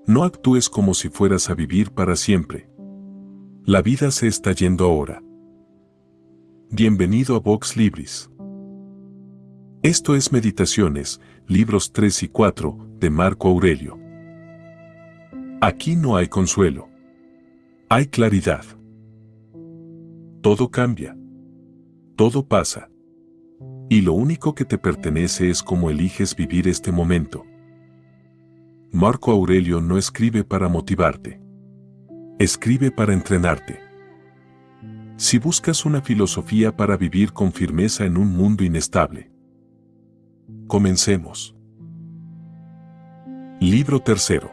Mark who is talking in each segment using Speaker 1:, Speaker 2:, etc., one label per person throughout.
Speaker 1: No actúes como si fueras a vivir para siempre. La vida se está yendo ahora. Bienvenido a Vox Libris. Esto es Meditaciones, libros 3 y 4, de Marco Aurelio. Aquí no hay consuelo. Hay claridad. Todo cambia. Todo pasa. Y lo único que te pertenece es cómo eliges vivir este momento. Marco Aurelio no escribe para motivarte. Escribe para entrenarte. Si buscas una filosofía para vivir con firmeza en un mundo inestable. Comencemos. Libro tercero.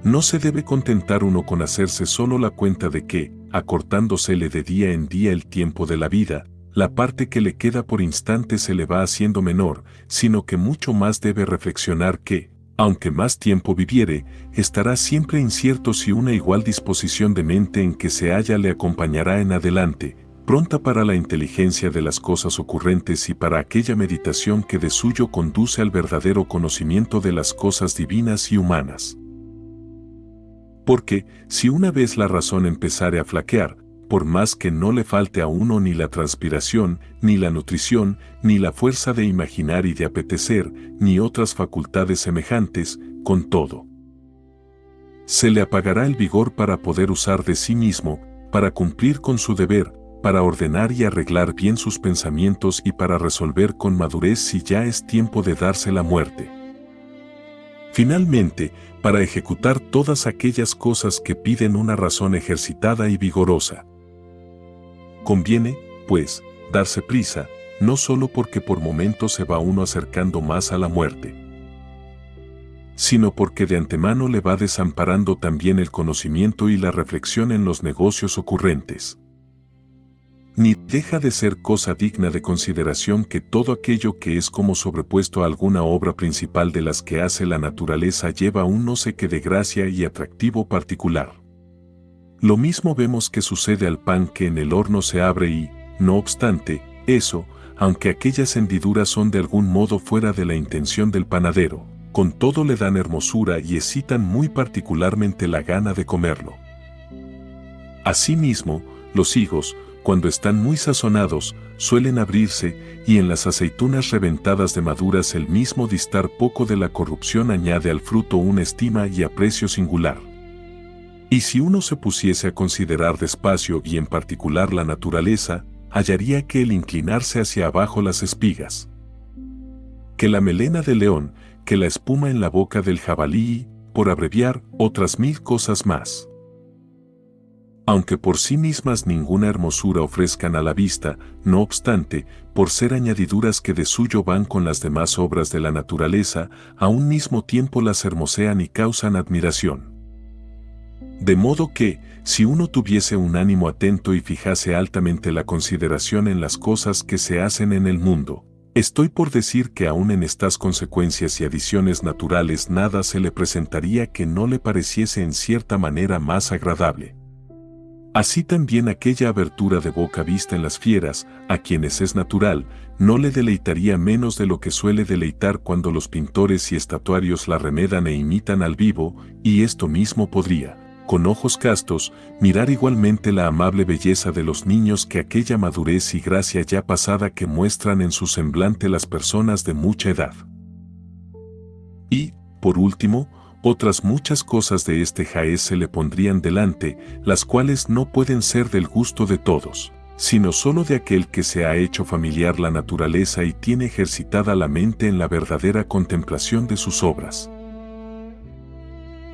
Speaker 1: No se debe contentar uno con hacerse solo la cuenta de que, acortándosele de día en día el tiempo de la vida, la parte que le queda por instante se le va haciendo menor, sino que mucho más debe reflexionar que, aunque más tiempo viviere, estará siempre incierto si una igual disposición de mente en que se halla le acompañará en adelante, pronta para la inteligencia de las cosas ocurrentes y para aquella meditación que de suyo conduce al verdadero conocimiento de las cosas divinas y humanas. Porque, si una vez la razón empezare a flaquear, por más que no le falte a uno ni la transpiración, ni la nutrición, ni la fuerza de imaginar y de apetecer, ni otras facultades semejantes, con todo, se le apagará el vigor para poder usar de sí mismo, para cumplir con su deber, para ordenar y arreglar bien sus pensamientos y para resolver con madurez si ya es tiempo de darse la muerte. Finalmente, para ejecutar todas aquellas cosas que piden una razón ejercitada y vigorosa. Conviene, pues, darse prisa, no solo porque por momentos se va uno acercando más a la muerte, sino porque de antemano le va desamparando también el conocimiento y la reflexión en los negocios ocurrentes. Ni deja de ser cosa digna de consideración que todo aquello que es como sobrepuesto a alguna obra principal de las que hace la naturaleza lleva un no sé qué de gracia y atractivo particular. Lo mismo vemos que sucede al pan que en el horno se abre y, no obstante, eso, aunque aquellas hendiduras son de algún modo fuera de la intención del panadero, con todo le dan hermosura y excitan muy particularmente la gana de comerlo. Asimismo, los higos, cuando están muy sazonados, suelen abrirse, y en las aceitunas reventadas de maduras el mismo distar poco de la corrupción añade al fruto una estima y aprecio singular. Y si uno se pusiese a considerar despacio y en particular la naturaleza, hallaría que el inclinarse hacia abajo las espigas, que la melena del león, que la espuma en la boca del jabalí y, por abreviar, otras 1000 cosas más. Aunque por sí mismas ninguna hermosura ofrezcan a la vista, no obstante, por ser añadiduras que de suyo van con las demás obras de la naturaleza, a un mismo tiempo las hermosean y causan admiración. De modo que, si uno tuviese un ánimo atento y fijase altamente la consideración en las cosas que se hacen en el mundo, estoy por decir que aún en estas consecuencias y adiciones naturales nada se le presentaría que no le pareciese en cierta manera más agradable. Así también aquella abertura de boca vista en las fieras, a quienes es natural, no le deleitaría menos de lo que suele deleitar cuando los pintores y estatuarios la remedan e imitan al vivo, y esto mismo podría, con ojos castos, mirar igualmente la amable belleza de los niños que aquella madurez y gracia ya pasada que muestran en su semblante las personas de mucha edad. Y, por último, otras muchas cosas de este jaez se le pondrían delante, las cuales no pueden ser del gusto de todos, sino solo de aquel que se ha hecho familiar la naturaleza y tiene ejercitada la mente en la verdadera contemplación de sus obras.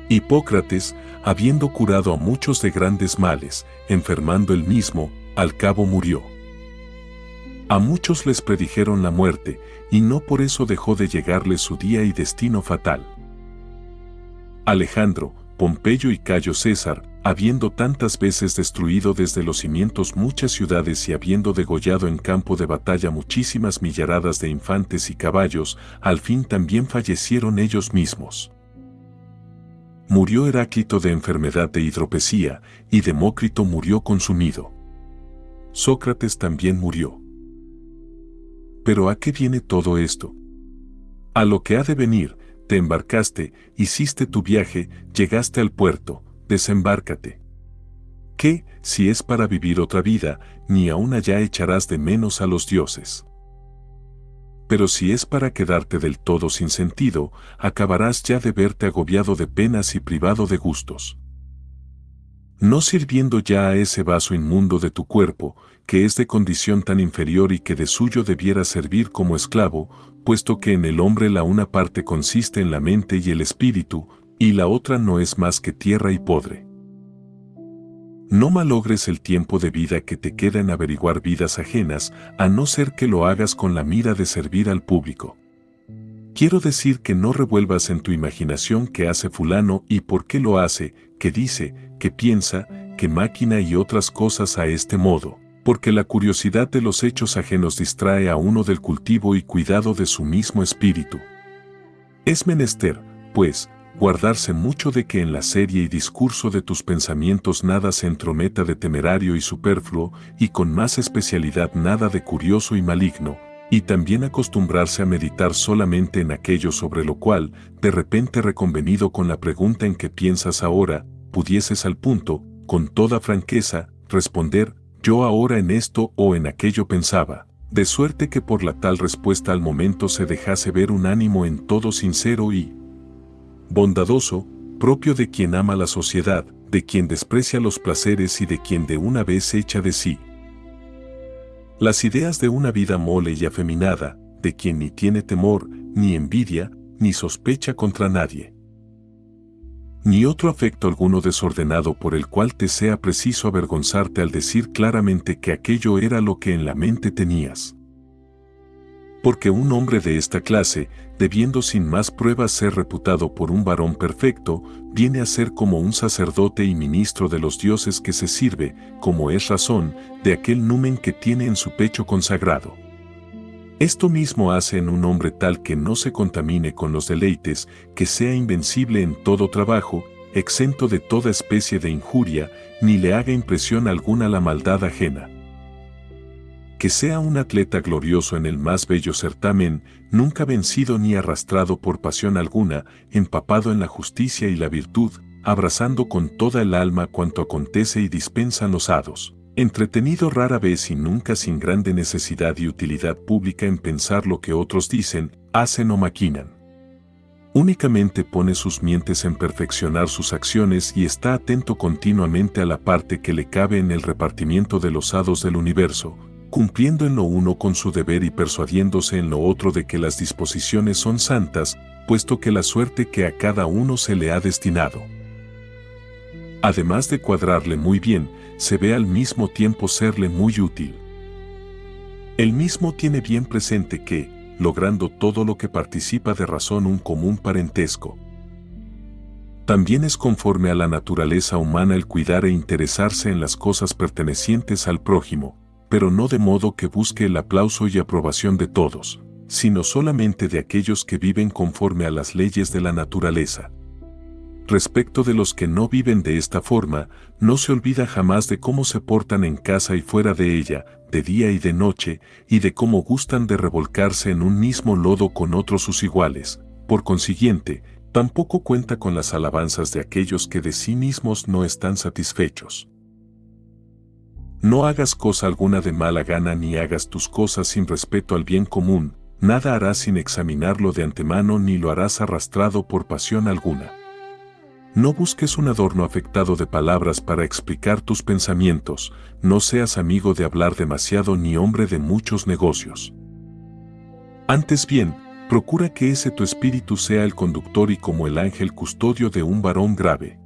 Speaker 1: Hipócrates, habiendo curado a muchos de grandes males, enfermando él mismo, al cabo murió. A muchos les predijeron la muerte, y no por eso dejó de llegarles su día y destino fatal. Alejandro, Pompeyo y Cayo César, habiendo tantas veces destruido desde los cimientos muchas ciudades y habiendo degollado en campo de batalla muchísimas millaradas de infantes y caballos, al fin también fallecieron ellos mismos. Murió Heráclito de enfermedad de hidropesía, y Demócrito murió consumido. Sócrates también murió. ¿Pero a qué viene todo esto? A lo que ha de venir, te embarcaste, hiciste tu viaje, llegaste al puerto, desembárcate. Que, si es para vivir otra vida, ni aun allá echarás de menos a los dioses. Pero si es para quedarte del todo sin sentido, acabarás ya de verte agobiado de penas y privado de gustos. No sirviendo ya a ese vaso inmundo de tu cuerpo, que es de condición tan inferior y que de suyo debiera servir como esclavo, puesto que en el hombre la una parte consiste en la mente y el espíritu, y la otra no es más que tierra y podre. No malogres el tiempo de vida que te queda en averiguar vidas ajenas, a no ser que lo hagas con la mira de servir al público. Quiero decir que no revuelvas en tu imaginación qué hace fulano y por qué lo hace, qué dice, qué piensa, qué máquina y otras cosas a este modo, porque la curiosidad de los hechos ajenos distrae a uno del cultivo y cuidado de su mismo espíritu. Es menester, pues, guardarse mucho de que en la serie y discurso de tus pensamientos nada se entrometa de temerario y superfluo, y con más especialidad nada de curioso y maligno, y también acostumbrarse a meditar solamente en aquello sobre lo cual, de repente reconvenido con la pregunta en que piensas ahora, pudieses al punto, con toda franqueza, responder, yo ahora en esto o en aquello pensaba, de suerte que por la tal respuesta al momento se dejase ver un ánimo en todo sincero y bondadoso, propio de quien ama la sociedad, de quien desprecia los placeres y de quien de una vez echa de sí las ideas de una vida mole y afeminada, de quien ni tiene temor, ni envidia, ni sospecha contra nadie, ni otro afecto alguno desordenado por el cual te sea preciso avergonzarte al decir claramente que aquello era lo que en la mente tenías. Porque un hombre de esta clase, debiendo sin más pruebas ser reputado por un varón perfecto, viene a ser como un sacerdote y ministro de los dioses que se sirve, como es razón, de aquel numen que tiene en su pecho consagrado. Esto mismo hace en un hombre tal que no se contamine con los deleites, que sea invencible en todo trabajo, exento de toda especie de injuria, ni le haga impresión alguna la maldad ajena. Que sea un atleta glorioso en el más bello certamen, nunca vencido ni arrastrado por pasión alguna, empapado en la justicia y la virtud, abrazando con toda el alma cuanto acontece y dispensan los hados, entretenido rara vez y nunca sin grande necesidad y utilidad pública en pensar lo que otros dicen, hacen o maquinan. Únicamente pone sus mientes en perfeccionar sus acciones y está atento continuamente a la parte que le cabe en el repartimiento de los hados del universo, cumpliendo en lo uno con su deber y persuadiéndose en lo otro de que las disposiciones son santas, puesto que la suerte que a cada uno se le ha destinado, además de cuadrarle muy bien, se ve al mismo tiempo serle muy útil. Él mismo tiene bien presente que, logrando todo lo que participa de razón un común parentesco, también es conforme a la naturaleza humana el cuidar e interesarse en las cosas pertenecientes al prójimo, pero no de modo que busque el aplauso y aprobación de todos, sino solamente de aquellos que viven conforme a las leyes de la naturaleza. Respecto de los que no viven de esta forma, no se olvida jamás de cómo se portan en casa y fuera de ella, de día y de noche, y de cómo gustan de revolcarse en un mismo lodo con otros sus iguales. Por consiguiente, tampoco cuenta con las alabanzas de aquellos que de sí mismos no están satisfechos. No hagas cosa alguna de mala gana ni hagas tus cosas sin respeto al bien común, nada harás sin examinarlo de antemano ni lo harás arrastrado por pasión alguna. No busques un adorno afectado de palabras para explicar tus pensamientos, no seas amigo de hablar demasiado ni hombre de muchos negocios. Antes bien, procura que ese tu espíritu sea el conductor y como el ángel custodio de un varón grave,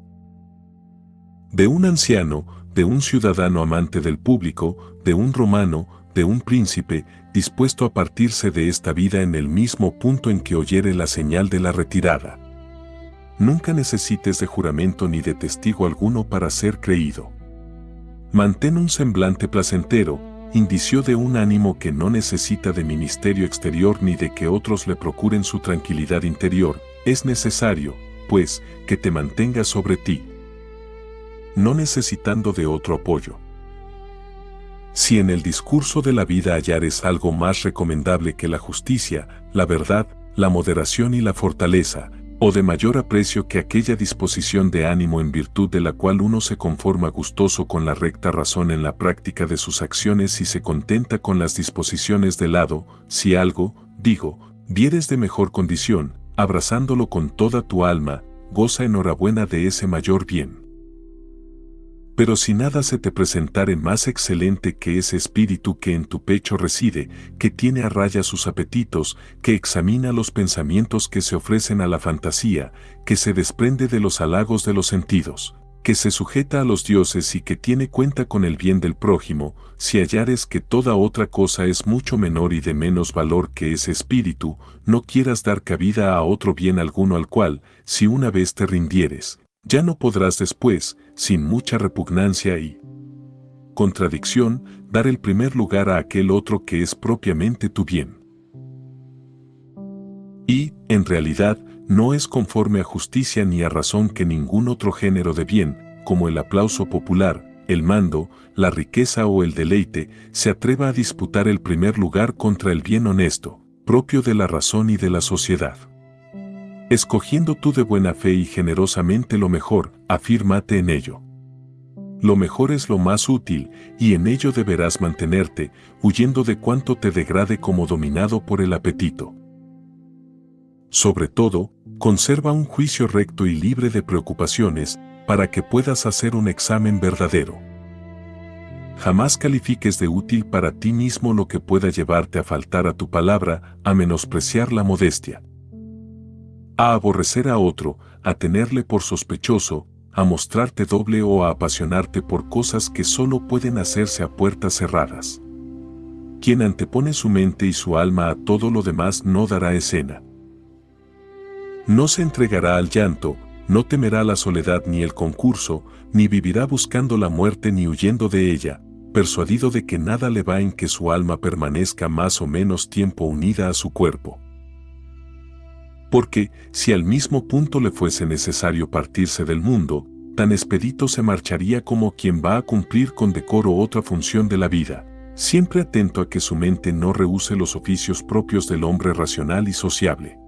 Speaker 1: de un anciano, de un ciudadano amante del público, de un romano, de un príncipe, dispuesto a partirse de esta vida en el mismo punto en que oyere la señal de la retirada. Nunca necesites de juramento ni de testigo alguno para ser creído. Mantén un semblante placentero, indicio de un ánimo que no necesita de ministerio exterior ni de que otros le procuren su tranquilidad interior. Es necesario, pues, que te mantengas sobre ti, no necesitando de otro apoyo. Si en el discurso de la vida hallares algo más recomendable que la justicia, la verdad, la moderación y la fortaleza, o de mayor aprecio que aquella disposición de ánimo en virtud de la cual uno se conforma gustoso con la recta razón en la práctica de sus acciones y se contenta con las disposiciones del lado, si algo, digo, vieres de mejor condición, abrazándolo con toda tu alma, goza enhorabuena de ese mayor bien. Pero si nada se te presentare más excelente que ese espíritu que en tu pecho reside, que tiene a raya sus apetitos, que examina los pensamientos que se ofrecen a la fantasía, que se desprende de los halagos de los sentidos, que se sujeta a los dioses y que tiene cuenta con el bien del prójimo, si hallares que toda otra cosa es mucho menor y de menos valor que ese espíritu, no quieras dar cabida a otro bien alguno al cual, si una vez te rindieres, ya no podrás después, sin mucha repugnancia y contradicción, dar el primer lugar a aquel otro que es propiamente tu bien. Y, en realidad, no es conforme a justicia ni a razón que ningún otro género de bien, como el aplauso popular, el mando, la riqueza o el deleite, se atreva a disputar el primer lugar contra el bien honesto, propio de la razón y de la sociedad. Escogiendo tú de buena fe y generosamente lo mejor, afírmate en ello. Lo mejor es lo más útil, y en ello deberás mantenerte, huyendo de cuanto te degrade como dominado por el apetito. Sobre todo, conserva un juicio recto y libre de preocupaciones, para que puedas hacer un examen verdadero. Jamás califiques de útil para ti mismo lo que pueda llevarte a faltar a tu palabra, a menospreciar la modestia, a aborrecer a otro, a tenerle por sospechoso, a mostrarte doble o a apasionarte por cosas que solo pueden hacerse a puertas cerradas. Quien antepone su mente y su alma a todo lo demás no dará escena. No se entregará al llanto, no temerá la soledad ni el concurso, ni vivirá buscando la muerte ni huyendo de ella, persuadido de que nada le va en que su alma permanezca más o menos tiempo unida a su cuerpo. Porque, si al mismo punto le fuese necesario partirse del mundo, tan expedito se marcharía como quien va a cumplir con decoro otra función de la vida, siempre atento a que su mente no rehúse los oficios propios del hombre racional y sociable.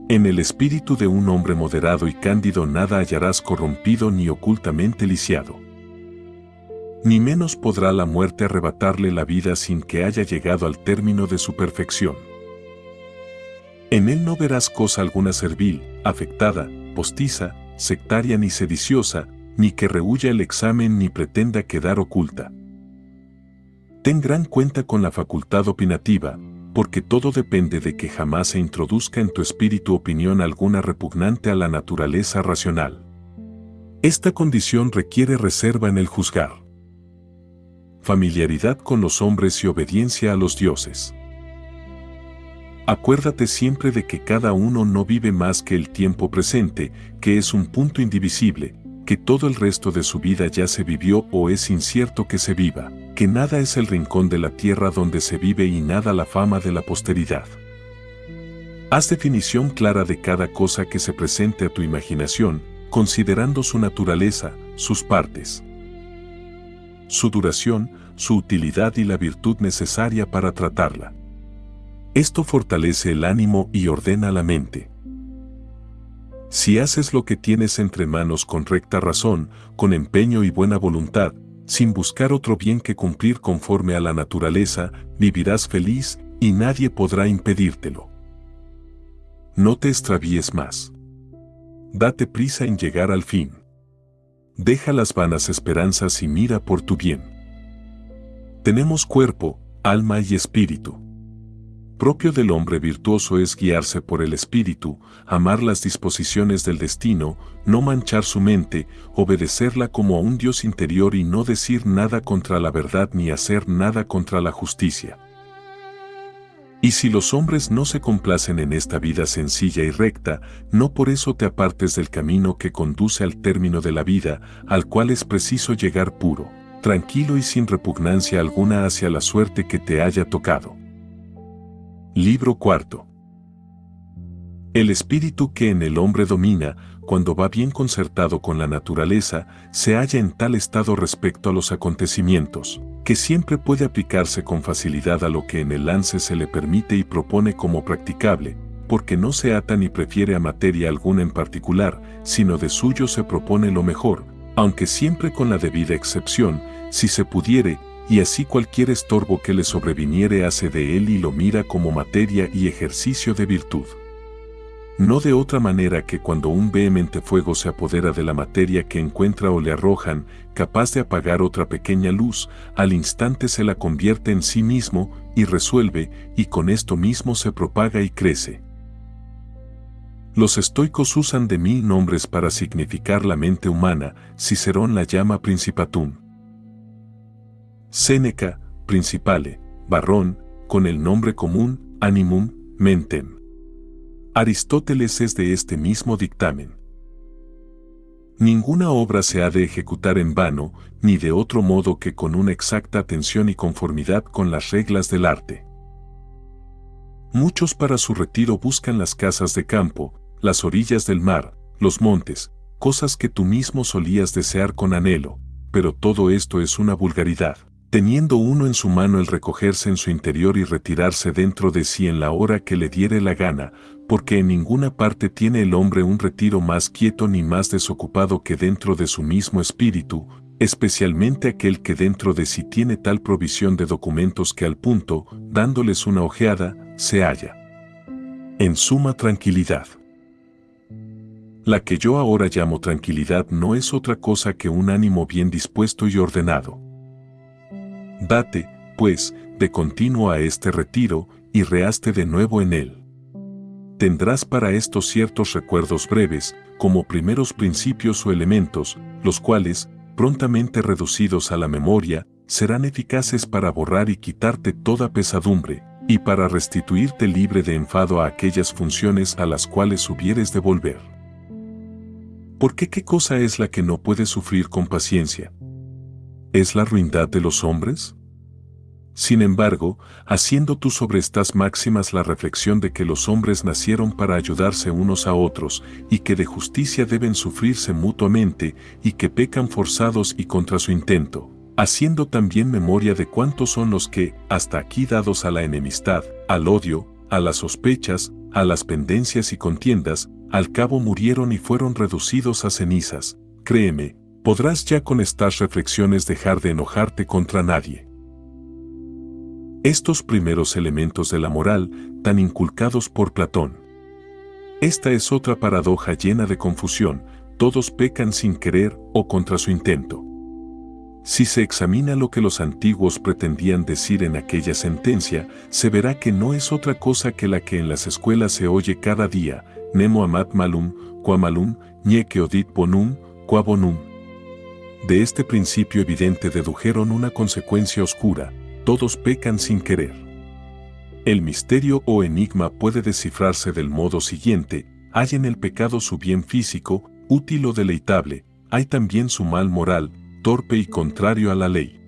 Speaker 1: En el espíritu de un hombre moderado y cándido nada hallarás corrompido ni ocultamente lisiado. Ni menos podrá la muerte arrebatarle la vida sin que haya llegado al término de su perfección. En él no verás cosa alguna servil, afectada, postiza, sectaria ni sediciosa, ni que rehuya el examen ni pretenda quedar oculta. Ten gran cuenta con la facultad opinativa, porque todo depende de que jamás se introduzca en tu espíritu opinión alguna repugnante a la naturaleza racional. Esta condición requiere reserva en el juzgar, familiaridad con los hombres y obediencia a los dioses. Acuérdate siempre de que cada uno no vive más que el tiempo presente, que es un punto indivisible, que todo el resto de su vida ya se vivió o es incierto que se viva, que nada es el rincón de la tierra donde se vive y nada la fama de la posteridad. Haz definición clara de cada cosa que se presente a tu imaginación, considerando su naturaleza, sus partes, su duración, su utilidad y la virtud necesaria para tratarla. Esto fortalece el ánimo y ordena la mente. Si haces lo que tienes entre manos con recta razón, con empeño y buena voluntad, sin buscar otro bien que cumplir conforme a la naturaleza, vivirás feliz y nadie podrá impedírtelo. No te extravíes más. Date prisa en llegar al fin. Deja las vanas esperanzas y mira por tu bien. Tenemos cuerpo, alma y espíritu. Propio del hombre virtuoso es guiarse por el espíritu, amar las disposiciones del destino, no manchar su mente, obedecerla como a un Dios interior y no decir nada contra la verdad ni hacer nada contra la justicia. Y si los hombres no se complacen en esta vida sencilla y recta, no por eso te apartes del camino que conduce al término de la vida, al cual es preciso llegar puro, tranquilo y sin repugnancia alguna hacia la suerte que te haya tocado. Libro cuarto. El espíritu que en el hombre domina, cuando va bien concertado con la naturaleza, se halla en tal estado respecto a los acontecimientos, que siempre puede aplicarse con facilidad a lo que en el lance se le permite y propone como practicable, porque no se ata ni prefiere a materia alguna en particular, sino de suyo se propone lo mejor, aunque siempre con la debida excepción, si se pudiere, y así cualquier estorbo que le sobreviniere hace de él y lo mira como materia y ejercicio de virtud. No de otra manera que cuando un vehemente fuego se apodera de la materia que encuentra o le arrojan, capaz de apagar otra pequeña luz, al instante se la convierte en sí mismo y resuelve, y con esto mismo se propaga y crece. Los estoicos usan de 1000 nombres para significar la mente humana. Cicerón la llama principatum. Séneca, principale. Varrón, con el nombre común, animum, mentem. Aristóteles es de este mismo dictamen. Ninguna obra se ha de ejecutar en vano, ni de otro modo que con una exacta atención y conformidad con las reglas del arte. Muchos para su retiro buscan las casas de campo, las orillas del mar, los montes, cosas que tú mismo solías desear con anhelo, pero todo esto es una vulgaridad, teniendo uno en su mano el recogerse en su interior y retirarse dentro de sí en la hora que le diere la gana, porque en ninguna parte tiene el hombre un retiro más quieto ni más desocupado que dentro de su mismo espíritu, especialmente aquel que dentro de sí tiene tal provisión de documentos que al punto, dándoles una ojeada, se halla en suma tranquilidad. La que yo ahora llamo tranquilidad no es otra cosa que un ánimo bien dispuesto y ordenado. Date, pues, de continuo a este retiro, y reaste de nuevo en él. Tendrás para esto ciertos recuerdos breves, como primeros principios o elementos, los cuales, prontamente reducidos a la memoria, serán eficaces para borrar y quitarte toda pesadumbre, y para restituirte libre de enfado a aquellas funciones a las cuales hubieres de volver. ¿Por qué cosa es la que no puedes sufrir con paciencia? ¿Es la ruindad de los hombres? Sin embargo, haciendo tú sobre estas máximas la reflexión de que los hombres nacieron para ayudarse unos a otros, y que de justicia deben sufrirse mutuamente, y que pecan forzados y contra su intento, haciendo también memoria de cuántos son los que, hasta aquí dados a la enemistad, al odio, a las sospechas, a las pendencias y contiendas, al cabo murieron y fueron reducidos a cenizas, créeme, podrás ya con estas reflexiones dejar de enojarte contra nadie. Estos primeros elementos de la moral, tan inculcados por Platón. Esta es otra paradoja llena de confusión, todos pecan sin querer o contra su intento. Si se examina lo que los antiguos pretendían decir en aquella sentencia, se verá que no es otra cosa que la que en las escuelas se oye cada día, nemo amat malum, qua malum, niece odit bonum, qua bonum. De este principio evidente dedujeron una consecuencia oscura: todos pecan sin querer. El misterio o enigma puede descifrarse del modo siguiente: hay en el pecado su bien físico, útil o deleitable, hay también su mal moral, torpe y contrario a la ley.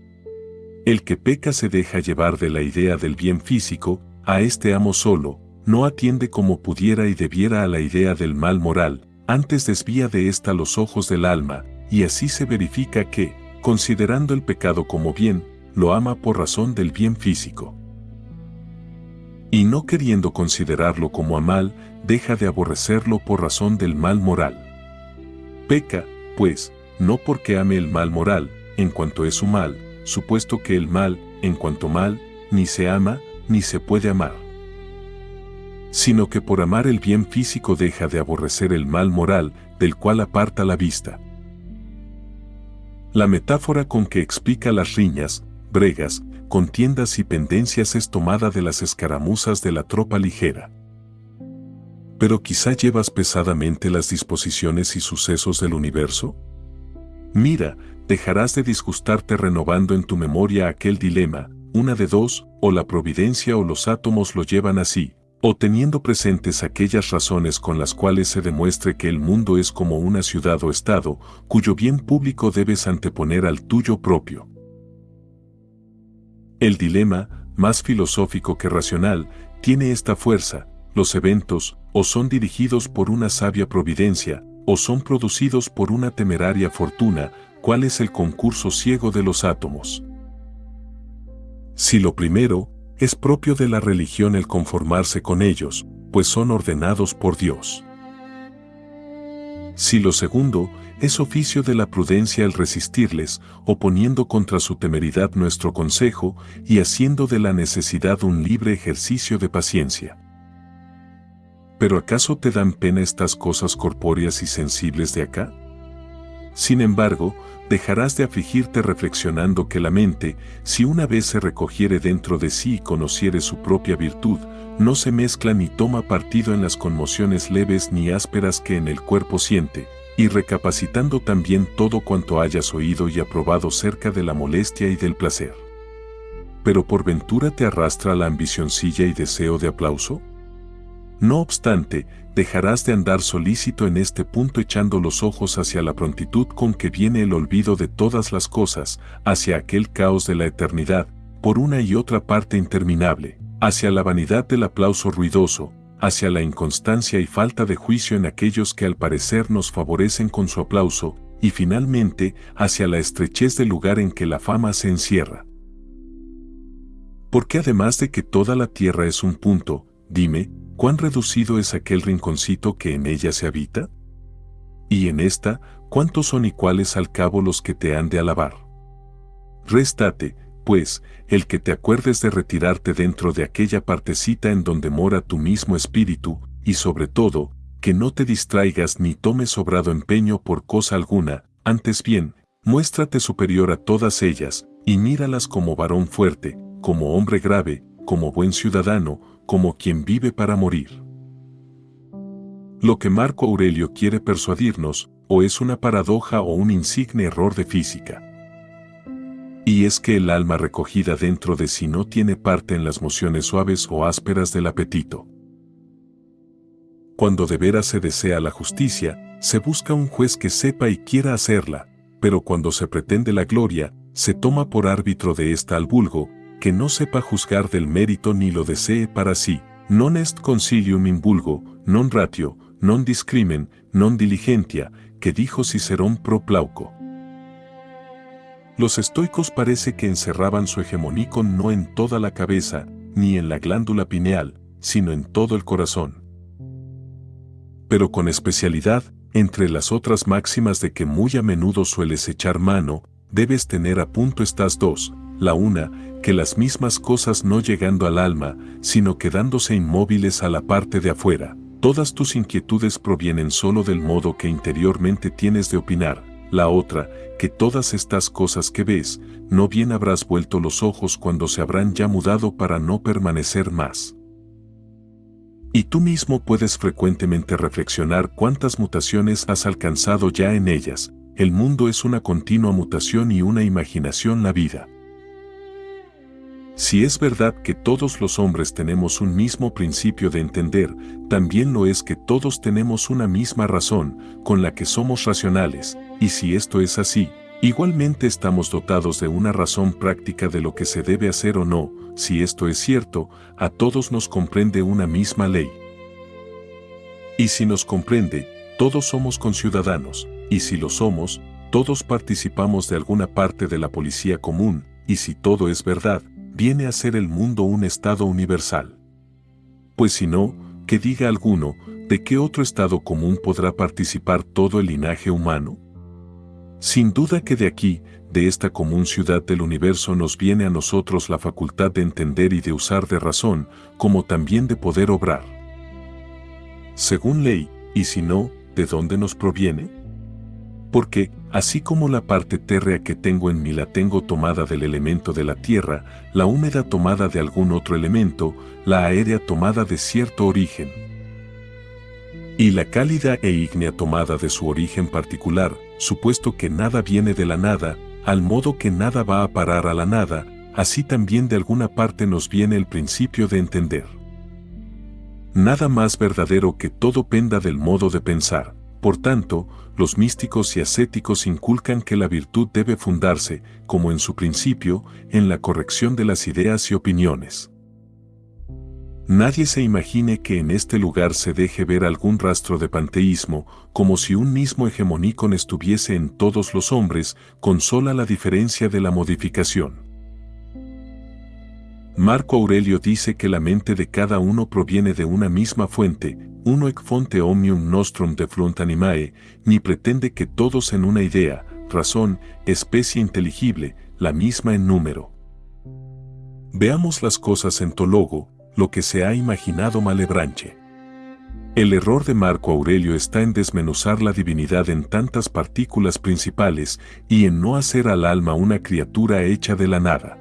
Speaker 1: El que peca se deja llevar de la idea del bien físico, a este amo solo, no atiende como pudiera y debiera a la idea del mal moral, antes desvía de ésta los ojos del alma, y así se verifica que, considerando el pecado como bien, lo ama por razón del bien físico. Y no queriendo considerarlo como a mal, deja de aborrecerlo por razón del mal moral. Peca, pues, no porque ame el mal moral, en cuanto es su mal, supuesto que el mal, en cuanto mal, ni se ama, ni se puede amar, sino que por amar el bien físico deja de aborrecer el mal moral, del cual aparta la vista. La metáfora con que explica las riñas, bregas, contiendas y pendencias es tomada de las escaramuzas de la tropa ligera. Pero quizá llevas pesadamente las disposiciones y sucesos del universo. Mira, dejarás de disgustarte renovando en tu memoria aquel dilema, una de dos, o la providencia o los átomos lo llevan así, o teniendo presentes aquellas razones con las cuales se demuestre que el mundo es como una ciudad o estado, cuyo bien público debes anteponer al tuyo propio. El dilema, más filosófico que racional, tiene esta fuerza: los eventos, o son dirigidos por una sabia providencia, o son producidos por una temeraria fortuna, ¿cuál es el concurso ciego de los átomos? Si lo primero, es propio de la religión el conformarse con ellos, pues son ordenados por Dios. Si lo segundo, es oficio de la prudencia el resistirles, oponiendo contra su temeridad nuestro consejo, y haciendo de la necesidad un libre ejercicio de paciencia. ¿Pero acaso te dan pena estas cosas corpóreas y sensibles de acá? Sin embargo, dejarás de afligirte reflexionando que la mente, si una vez se recogiere dentro de sí y conociere su propia virtud, no se mezcla ni toma partido en las conmociones leves ni ásperas que en el cuerpo siente, y recapacitando también todo cuanto hayas oído y aprobado cerca de la molestia y del placer. ¿Pero por ventura te arrastra la ambicioncilla y deseo de aplauso? No obstante, dejarás de andar solícito en este punto echando los ojos hacia la prontitud con que viene el olvido de todas las cosas, hacia aquel caos de la eternidad, por una y otra parte interminable, hacia la vanidad del aplauso ruidoso, hacia la inconstancia y falta de juicio en aquellos que al parecer nos favorecen con su aplauso, y finalmente, hacia la estrechez del lugar en que la fama se encierra. Porque además de que toda la tierra es un punto, dime, ¿cuán reducido es aquel rinconcito que en ella se habita? Y en esta, ¿cuántos son y cuáles al cabo los que te han de alabar? Réstate, pues, el que te acuerdes de retirarte dentro de aquella partecita en donde mora tu mismo espíritu, y sobre todo, que no te distraigas ni tomes sobrado empeño por cosa alguna, antes bien, muéstrate superior a todas ellas, y míralas como varón fuerte, como hombre grave, como buen ciudadano, como quien vive para morir. Lo que Marco Aurelio quiere persuadirnos, o es una paradoja o un insigne error de física. Y es que el alma recogida dentro de sí no tiene parte en las mociones suaves o ásperas del apetito. Cuando de veras se desea la justicia, se busca un juez que sepa y quiera hacerla, pero cuando se pretende la gloria, se toma por árbitro de esta al vulgo, que no sepa juzgar del mérito ni lo desee para sí. Non est consilium in vulgo, non ratio, non discrimen, non diligentia, que dijo Cicerón pro Glauco. Los estoicos parece que encerraban su hegemónico no en toda la cabeza, ni en la glándula pineal, sino en todo el corazón. Pero con especialidad, entre las otras máximas de que muy a menudo sueles echar mano, debes tener a punto estas dos, la una, que las mismas cosas no llegando al alma, sino quedándose inmóviles a la parte de afuera, todas tus inquietudes provienen solo del modo que interiormente tienes de opinar. La otra, que todas estas cosas que ves, no bien habrás vuelto los ojos cuando se habrán ya mudado para no permanecer más. Y tú mismo puedes frecuentemente reflexionar cuántas mutaciones has alcanzado ya en ellas. El mundo es una continua mutación y una imaginación la vida. Si es verdad que todos los hombres tenemos un mismo principio de entender, también lo es que todos tenemos una misma razón, con la que somos racionales, y si esto es así, igualmente estamos dotados de una razón práctica de lo que se debe hacer o no. Si esto es cierto, a todos nos comprende una misma ley. Y si nos comprende, todos somos conciudadanos, y si lo somos, todos participamos de alguna parte de la policía común, y si todo es verdad, viene a ser el mundo un estado universal. Pues si no, que diga alguno, ¿de qué otro estado común podrá participar todo el linaje humano? Sin duda que de aquí, de esta común ciudad del universo nos viene a nosotros la facultad de entender y de usar de razón, como también de poder obrar. Según ley, y si no, ¿de dónde nos proviene? Porque, así como la parte térrea que tengo en mí la tengo tomada del elemento de la tierra, la húmeda tomada de algún otro elemento, la aérea tomada de cierto origen, y la cálida e ígnea tomada de su origen particular, supuesto que nada viene de la nada, al modo que nada va a parar a la nada, así también de alguna parte nos viene el principio de entender. Nada más verdadero que todo penda del modo de pensar. Por tanto, los místicos y ascéticos inculcan que la virtud debe fundarse, como en su principio, en la corrección de las ideas y opiniones. Nadie se imagine que en este lugar se deje ver algún rastro de panteísmo, como si un mismo hegemónico estuviese en todos los hombres, con sola la diferencia de la modificación. Marco Aurelio dice que la mente de cada uno proviene de una misma fuente, uno ec fonte omnium nostrum defluent animae, ni pretende que todos en una idea, razón, especie inteligible, la misma en número. Veamos las cosas en to logo, lo que se ha imaginado Malebranche. El error de Marco Aurelio está en desmenuzar la divinidad en tantas partículas principales y en no hacer al alma una criatura hecha de la nada.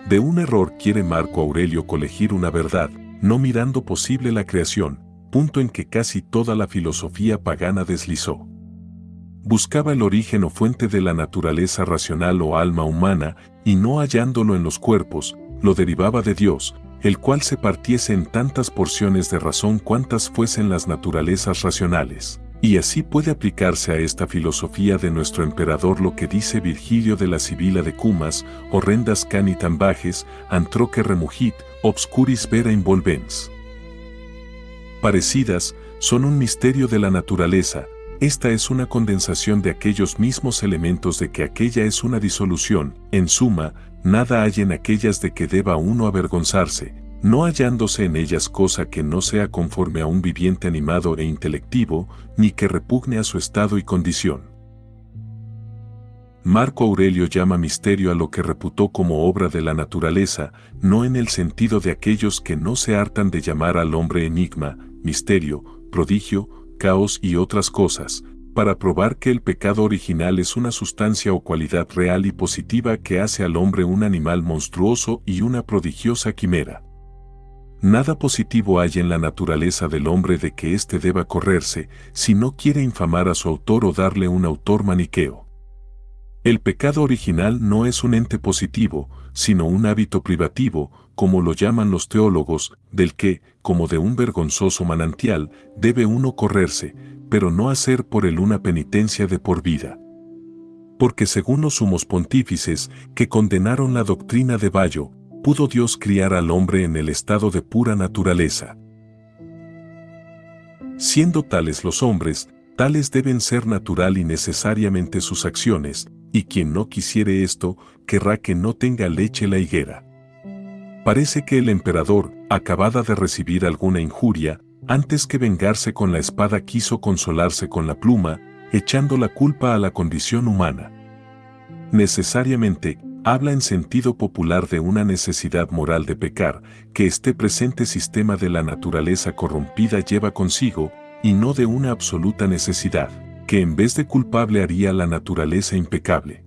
Speaker 1: De un error quiere Marco Aurelio colegir una verdad, no mirando posible la creación, punto en que casi toda la filosofía pagana deslizó. Buscaba el origen o fuente de la naturaleza racional o alma humana, y no hallándolo en los cuerpos, lo derivaba de Dios, el cual se partiese en tantas porciones de razón cuantas fuesen las naturalezas racionales. Y así puede aplicarse a esta filosofía de nuestro emperador lo que dice Virgilio de la Sibila de Cumas, horrendas canitam bajes, antroque remugit, obscuris vera involvens. Parecidas, son un misterio de la naturaleza. Esta es una condensación de aquellos mismos elementos de que aquella es una disolución. En suma, nada hay en aquellas de que deba uno avergonzarse, no hallándose en ellas cosa que no sea conforme a un viviente animado e intelectivo, ni que repugne a su estado y condición. Marco Aurelio llama misterio a lo que reputó como obra de la naturaleza, no en el sentido de aquellos que no se hartan de llamar al hombre enigma, misterio, prodigio, caos y otras cosas, para probar que el pecado original es una sustancia o cualidad real y positiva que hace al hombre un animal monstruoso y una prodigiosa quimera. Nada positivo hay en la naturaleza del hombre de que éste deba correrse, si no quiere infamar a su autor o darle un autor maniqueo. El pecado original no es un ente positivo, sino un hábito privativo, como lo llaman los teólogos, del que, como de un vergonzoso manantial, debe uno correrse, pero no hacer por él una penitencia de por vida. Porque según los sumos pontífices, que condenaron la doctrina de Bayo, pudo Dios criar al hombre en el estado de pura naturaleza. Siendo tales los hombres, tales deben ser natural y necesariamente sus acciones, y quien no quisiere esto, querrá que no tenga leche la higuera. Parece que el emperador, acabada de recibir alguna injuria, antes que vengarse con la espada quiso consolarse con la pluma, echando la culpa a la condición humana. Necesariamente, habla en sentido popular de una necesidad moral de pecar, que este presente sistema de la naturaleza corrompida lleva consigo, y no de una absoluta necesidad, que en vez de culpable haría la naturaleza impecable.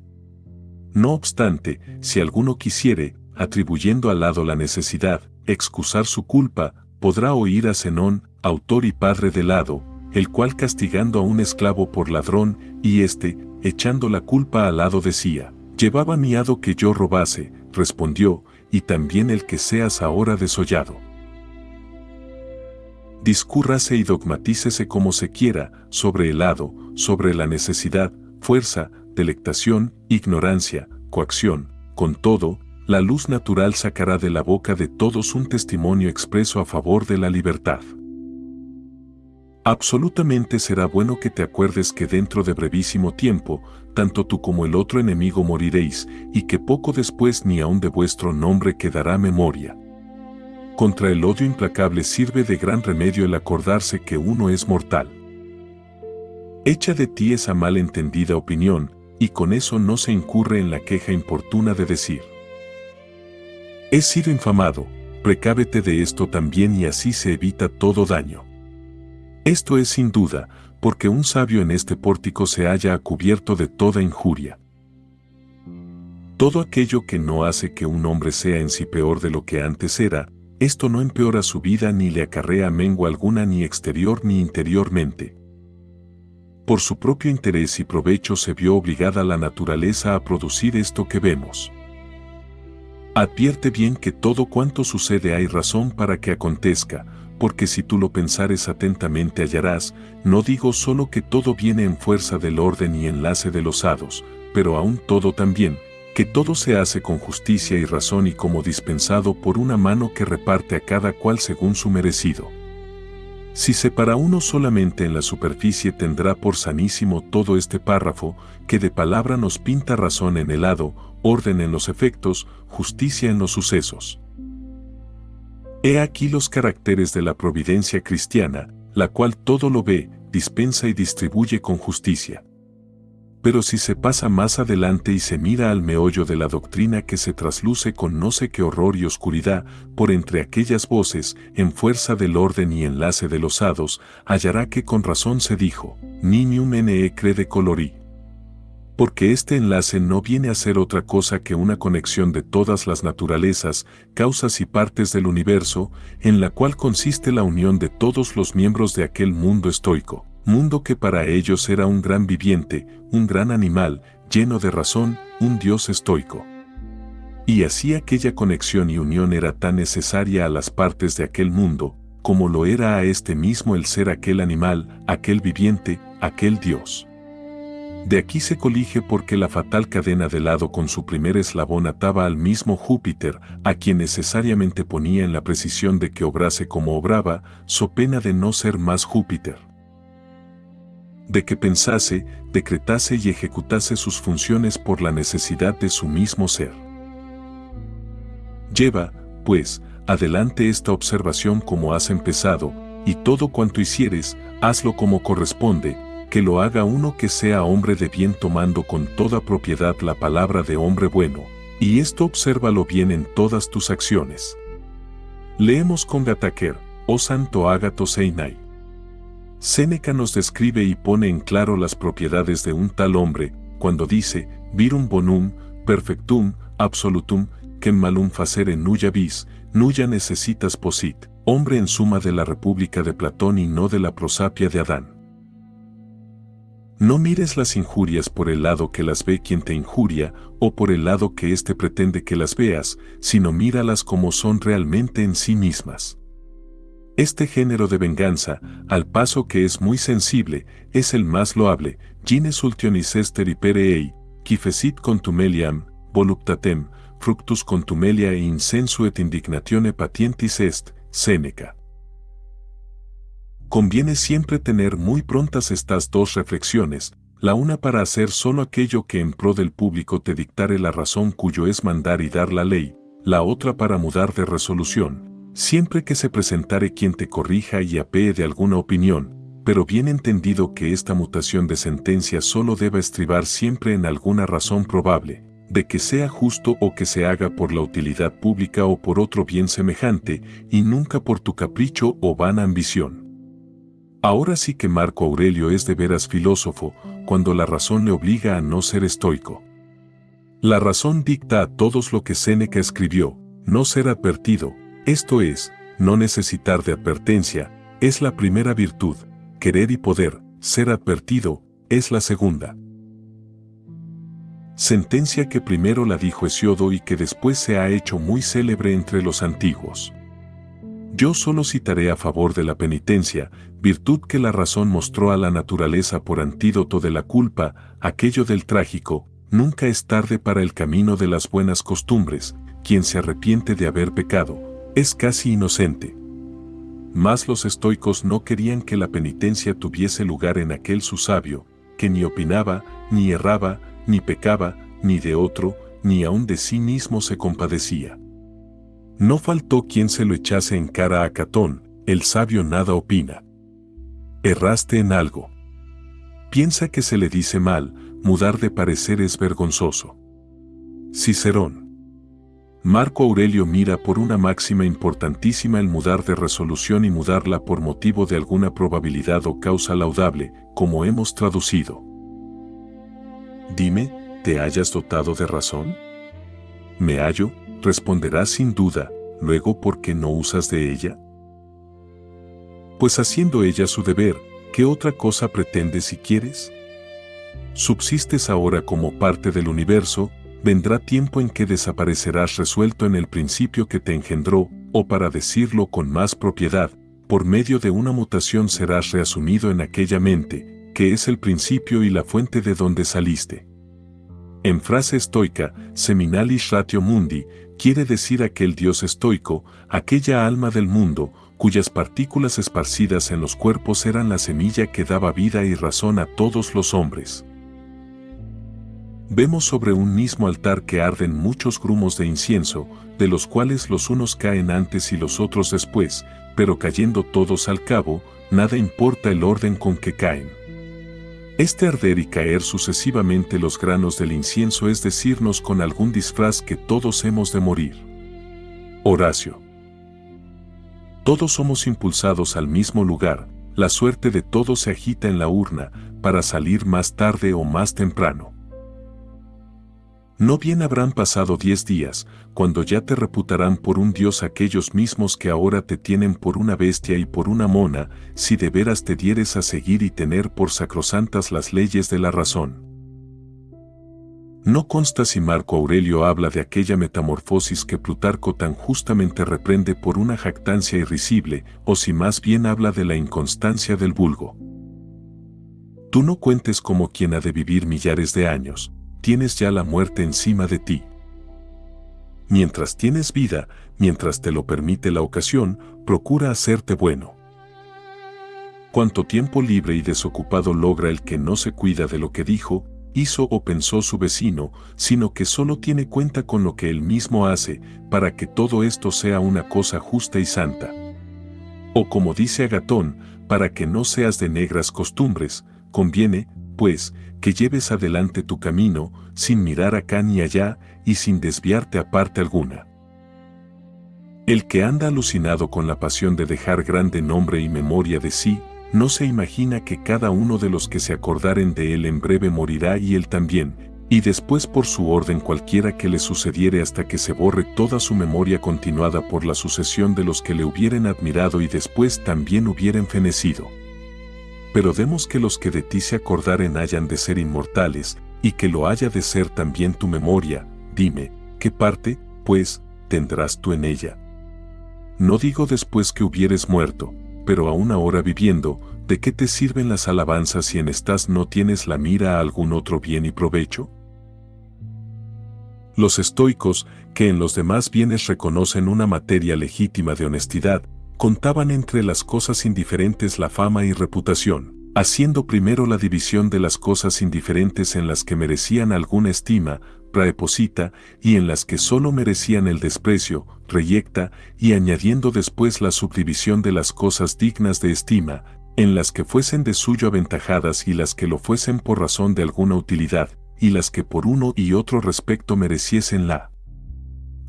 Speaker 1: No obstante, si alguno quisiere, atribuyendo al lado la necesidad, excusar su culpa, podrá oír a Zenón, autor y padre del hado, el cual castigando a un esclavo por ladrón, y éste, echando la culpa al hado decía, «Llevaba mi hado que yo robase», respondió, «y también el que seas ahora desollado». Discúrrase y dogmatícese como se quiera, sobre el hado, sobre la necesidad, fuerza, delectación, ignorancia, coacción, con todo, la luz natural sacará de la boca de todos un testimonio expreso a favor de la libertad. Absolutamente será bueno que te acuerdes que dentro de brevísimo tiempo, tanto tú como el otro enemigo moriréis, y que poco después ni aun de vuestro nombre quedará memoria. Contra el odio implacable sirve de gran remedio el acordarse que uno es mortal. Echa de ti esa mal entendida opinión, y con eso no se incurre en la queja importuna de decir: «He sido infamado», precávete de esto también y así se evita todo daño. Esto es sin duda, porque un sabio en este pórtico se halla a cubierto de toda injuria. Todo aquello que no hace que un hombre sea en sí peor de lo que antes era, esto no empeora su vida ni le acarrea mengua alguna ni exterior ni interiormente. Por su propio interés y provecho se vio obligada la naturaleza a producir esto que vemos. Advierte bien que todo cuanto sucede hay razón para que acontezca, porque si tú lo pensares atentamente hallarás, no digo solo que todo viene en fuerza del orden y enlace de los hados, pero aún todo también, que todo se hace con justicia y razón y como dispensado por una mano que reparte a cada cual según su merecido. Si se para uno solamente en la superficie tendrá por sanísimo todo este párrafo, que de palabra nos pinta razón en el lado, orden en los efectos, justicia en los sucesos. He aquí los caracteres de la providencia cristiana, la cual todo lo ve, dispensa y distribuye con justicia. Pero si se pasa más adelante y se mira al meollo de la doctrina que se trasluce con no sé qué horror y oscuridad, por entre aquellas voces, en fuerza del orden y enlace de los hados, hallará que con razón se dijo, nimium ne crede colori. Porque este enlace no viene a ser otra cosa que una conexión de todas las naturalezas, causas y partes del universo, en la cual consiste la unión de todos los miembros de aquel mundo estoico. Mundo que para ellos era un gran viviente, un gran animal, lleno de razón, un Dios estoico. Y así aquella conexión y unión era tan necesaria a las partes de aquel mundo, como lo era a este mismo el ser aquel animal, aquel viviente, aquel Dios. De aquí se colige porque la fatal cadena del hado con su primer eslabón ataba al mismo Júpiter, a quien necesariamente ponía en la precisión de que obrase como obraba, so pena de no ser más Júpiter. De que pensase, decretase y ejecutase sus funciones por la necesidad de su mismo ser. Lleva, pues, adelante esta observación como has empezado, y todo cuanto hicieres, hazlo como corresponde, que lo haga uno que sea hombre de bien tomando con toda propiedad la palabra de hombre bueno, y esto obsérvalo bien en todas tus acciones. Leemos con Gataker, oh Santo Ágato Seinai. Séneca nos describe y pone en claro las propiedades de un tal hombre, cuando dice, virum bonum, perfectum, absolutum, quem malum facere nulla vis, nulla necessitas posit, hombre en suma de la República de Platón y no de la prosapia de Adán. No mires las injurias por el lado que las ve quien te injuria, o por el lado que éste pretende que las veas, sino míralas como son realmente en sí mismas. Este género de venganza, al paso que es muy sensible, es el más loable, gines ultionis ester ipere ei, qui fecit contumeliam, voluptatem, fructus contumelia e insensu et indignatione patientis est, Séneca. Conviene siempre tener muy prontas estas dos reflexiones, la una para hacer solo aquello que en pro del público te dictare la razón cuyo es mandar y dar la ley, la otra para mudar de resolución, siempre que se presentare quien te corrija y apee de alguna opinión, pero bien entendido que esta mutación de sentencia solo deba estribar siempre en alguna razón probable, de que sea justo o que se haga por la utilidad pública o por otro bien semejante, y nunca por tu capricho o vana ambición. Ahora sí que Marco Aurelio es de veras filósofo, cuando la razón le obliga a no ser estoico. La razón dicta a todos lo que Séneca escribió, no ser advertido, esto es, no necesitar de advertencia, es la primera virtud, querer y poder, ser advertido, es la segunda. Sentencia que primero la dijo Hesiodo y que después se ha hecho muy célebre entre los antiguos. Yo solo citaré a favor de la penitencia, virtud que la razón mostró a la naturaleza por antídoto de la culpa, aquello del trágico, nunca es tarde para el camino de las buenas costumbres, quien se arrepiente de haber pecado, es casi inocente. Mas los estoicos no querían que la penitencia tuviese lugar en aquel su sabio, que ni opinaba, ni erraba, ni pecaba, ni de otro, ni aun de sí mismo se compadecía. No faltó quien se lo echase en cara a Catón, el sabio nada opina. Erraste en algo. Piensa que se le dice mal, mudar de parecer es vergonzoso. Cicerón. Marco Aurelio mira por una máxima importantísima el mudar de resolución y mudarla por motivo de alguna probabilidad o causa laudable, como hemos traducido. Dime, ¿te hayas dotado de razón? Me hallo, responderás sin duda, luego ¿por qué no usas de ella? Pues haciendo ella su deber, ¿qué otra cosa pretendes si quieres? Subsistes ahora como parte del universo, vendrá tiempo en que desaparecerás resuelto en el principio que te engendró, o para decirlo con más propiedad, por medio de una mutación serás reasumido en aquella mente, que es el principio y la fuente de donde saliste. En frase estoica, seminalis ratio mundi, quiere decir aquel Dios estoico, aquella alma del mundo, cuyas partículas esparcidas en los cuerpos eran la semilla que daba vida y razón a todos los hombres. Vemos sobre un mismo altar que arden muchos grumos de incienso, de los cuales los unos caen antes y los otros después, pero cayendo todos al cabo, nada importa el orden con que caen. Este arder y caer sucesivamente los granos del incienso es decirnos con algún disfraz que todos hemos de morir. Horacio. Todos somos impulsados al mismo lugar, la suerte de todos se agita en la urna, para salir más tarde o más temprano. No bien habrán pasado 10 días, cuando ya te reputarán por un dios aquellos mismos que ahora te tienen por una bestia y por una mona, si de veras te dieres a seguir y tener por sacrosantas las leyes de la razón. No consta si Marco Aurelio habla de aquella metamorfosis que Plutarco tan justamente reprende por una jactancia irrisible, o si más bien habla de la inconstancia del vulgo. Tú no cuentes como quien ha de vivir millares de años, tienes ya la muerte encima de ti. Mientras tienes vida, mientras te lo permite la ocasión, procura hacerte bueno. Cuánto tiempo libre y desocupado logra el que no se cuida de lo que dijo, hizo o pensó su vecino, sino que solo tiene cuenta con lo que él mismo hace, para que todo esto sea una cosa justa y santa. O como dice Agatón, para que no seas de negras costumbres, conviene, pues, que lleves adelante tu camino, sin mirar acá ni allá, y sin desviarte a parte alguna. El que anda alucinado con la pasión de dejar grande nombre y memoria de sí, no se imagina que cada uno de los que se acordaren de él en breve morirá y él también, y después por su orden cualquiera que le sucediere hasta que se borre toda su memoria continuada por la sucesión de los que le hubieren admirado y después también hubieren fenecido. Pero demos que los que de ti se acordaren hayan de ser inmortales, y que lo haya de ser también tu memoria, dime, ¿qué parte, pues, tendrás tú en ella? No digo después que hubieres muerto, pero aún ahora viviendo, ¿de qué te sirven las alabanzas si en estas no tienes la mira a algún otro bien y provecho? Los estoicos, que en los demás bienes reconocen una materia legítima de honestidad, contaban entre las cosas indiferentes la fama y reputación, haciendo primero la división de las cosas indiferentes en las que merecían alguna estima, praeposita, y en las que sólo merecían el desprecio, reyecta, y añadiendo después la subdivisión de las cosas dignas de estima, en las que fuesen de suyo aventajadas y las que lo fuesen por razón de alguna utilidad, y las que por uno y otro respecto mereciesen la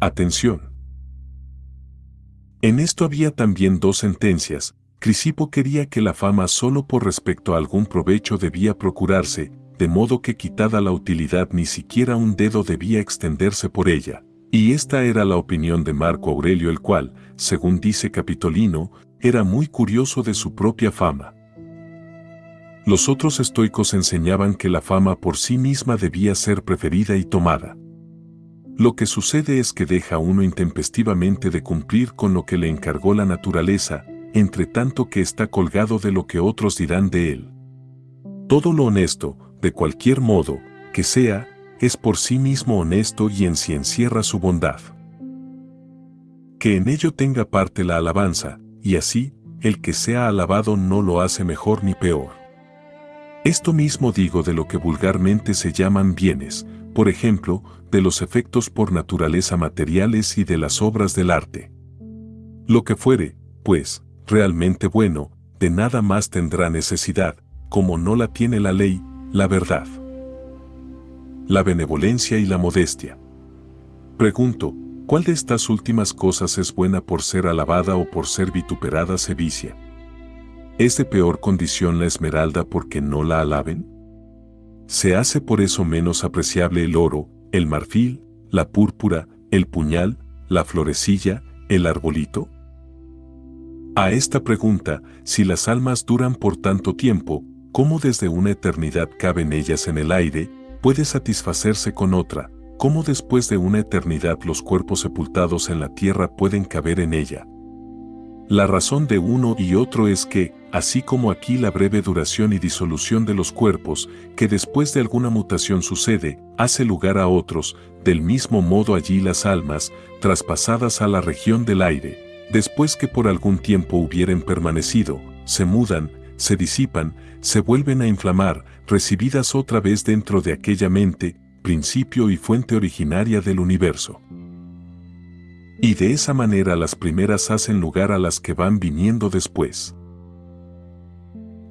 Speaker 1: atención. En esto había también dos sentencias. Crisipo quería que la fama solo por respecto a algún provecho debía procurarse, de modo que quitada la utilidad ni siquiera un dedo debía extenderse por ella. Y esta era la opinión de Marco Aurelio, el cual, según dice Capitolino, era muy curioso de su propia fama. Los otros estoicos enseñaban que la fama por sí misma debía ser preferida y tomada. Lo que sucede es que deja uno intempestivamente de cumplir con lo que le encargó la naturaleza, entre tanto que está colgado de lo que otros dirán de él. Todo lo honesto, de cualquier modo que sea, es por sí mismo honesto y en sí encierra su bondad. Que en ello tenga parte la alabanza, y así, el que sea alabado no lo hace mejor ni peor. Esto mismo digo de lo que vulgarmente se llaman bienes, por ejemplo, de los efectos por naturaleza materiales y de las obras del arte. Lo que fuere, pues, realmente bueno, de nada más tendrá necesidad, como no la tiene la ley, la verdad, la benevolencia y la modestia. Pregunto, ¿cuál de estas últimas cosas es buena por ser alabada o por ser vituperada se vicia? ¿Es de peor condición la esmeralda porque no la alaben? ¿Se hace por eso menos apreciable el oro, el marfil, la púrpura, el puñal, la florecilla, el arbolito? A esta pregunta, si las almas duran por tanto tiempo, ¿cómo desde una eternidad caben ellas en el aire? Puede satisfacerse con otra, ¿cómo después de una eternidad los cuerpos sepultados en la tierra pueden caber en ella? La razón de uno y otro es que, así como aquí la breve duración y disolución de los cuerpos, que después de alguna mutación sucede, hace lugar a otros, del mismo modo allí las almas, traspasadas a la región del aire, después que por algún tiempo hubieren permanecido, se mudan, se disipan, se vuelven a inflamar, recibidas otra vez dentro de aquella mente, principio y fuente originaria del universo. Y de esa manera las primeras hacen lugar a las que van viniendo después.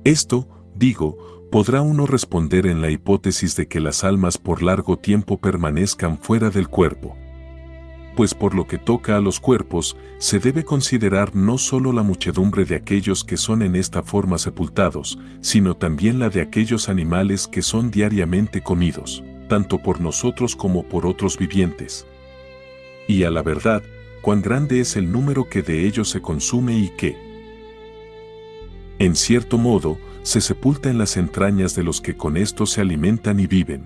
Speaker 1: Esto, digo, podrá uno responder en la hipótesis de que las almas por largo tiempo permanezcan fuera del cuerpo. Pues por lo que toca a los cuerpos, se debe considerar no solo la muchedumbre de aquellos que son en esta forma sepultados, sino también la de aquellos animales que son diariamente comidos, tanto por nosotros como por otros vivientes. Y a la verdad, cuán grande es el número que de ellos se consume y que, en cierto modo, se sepulta en las entrañas de los que con esto se alimentan y viven.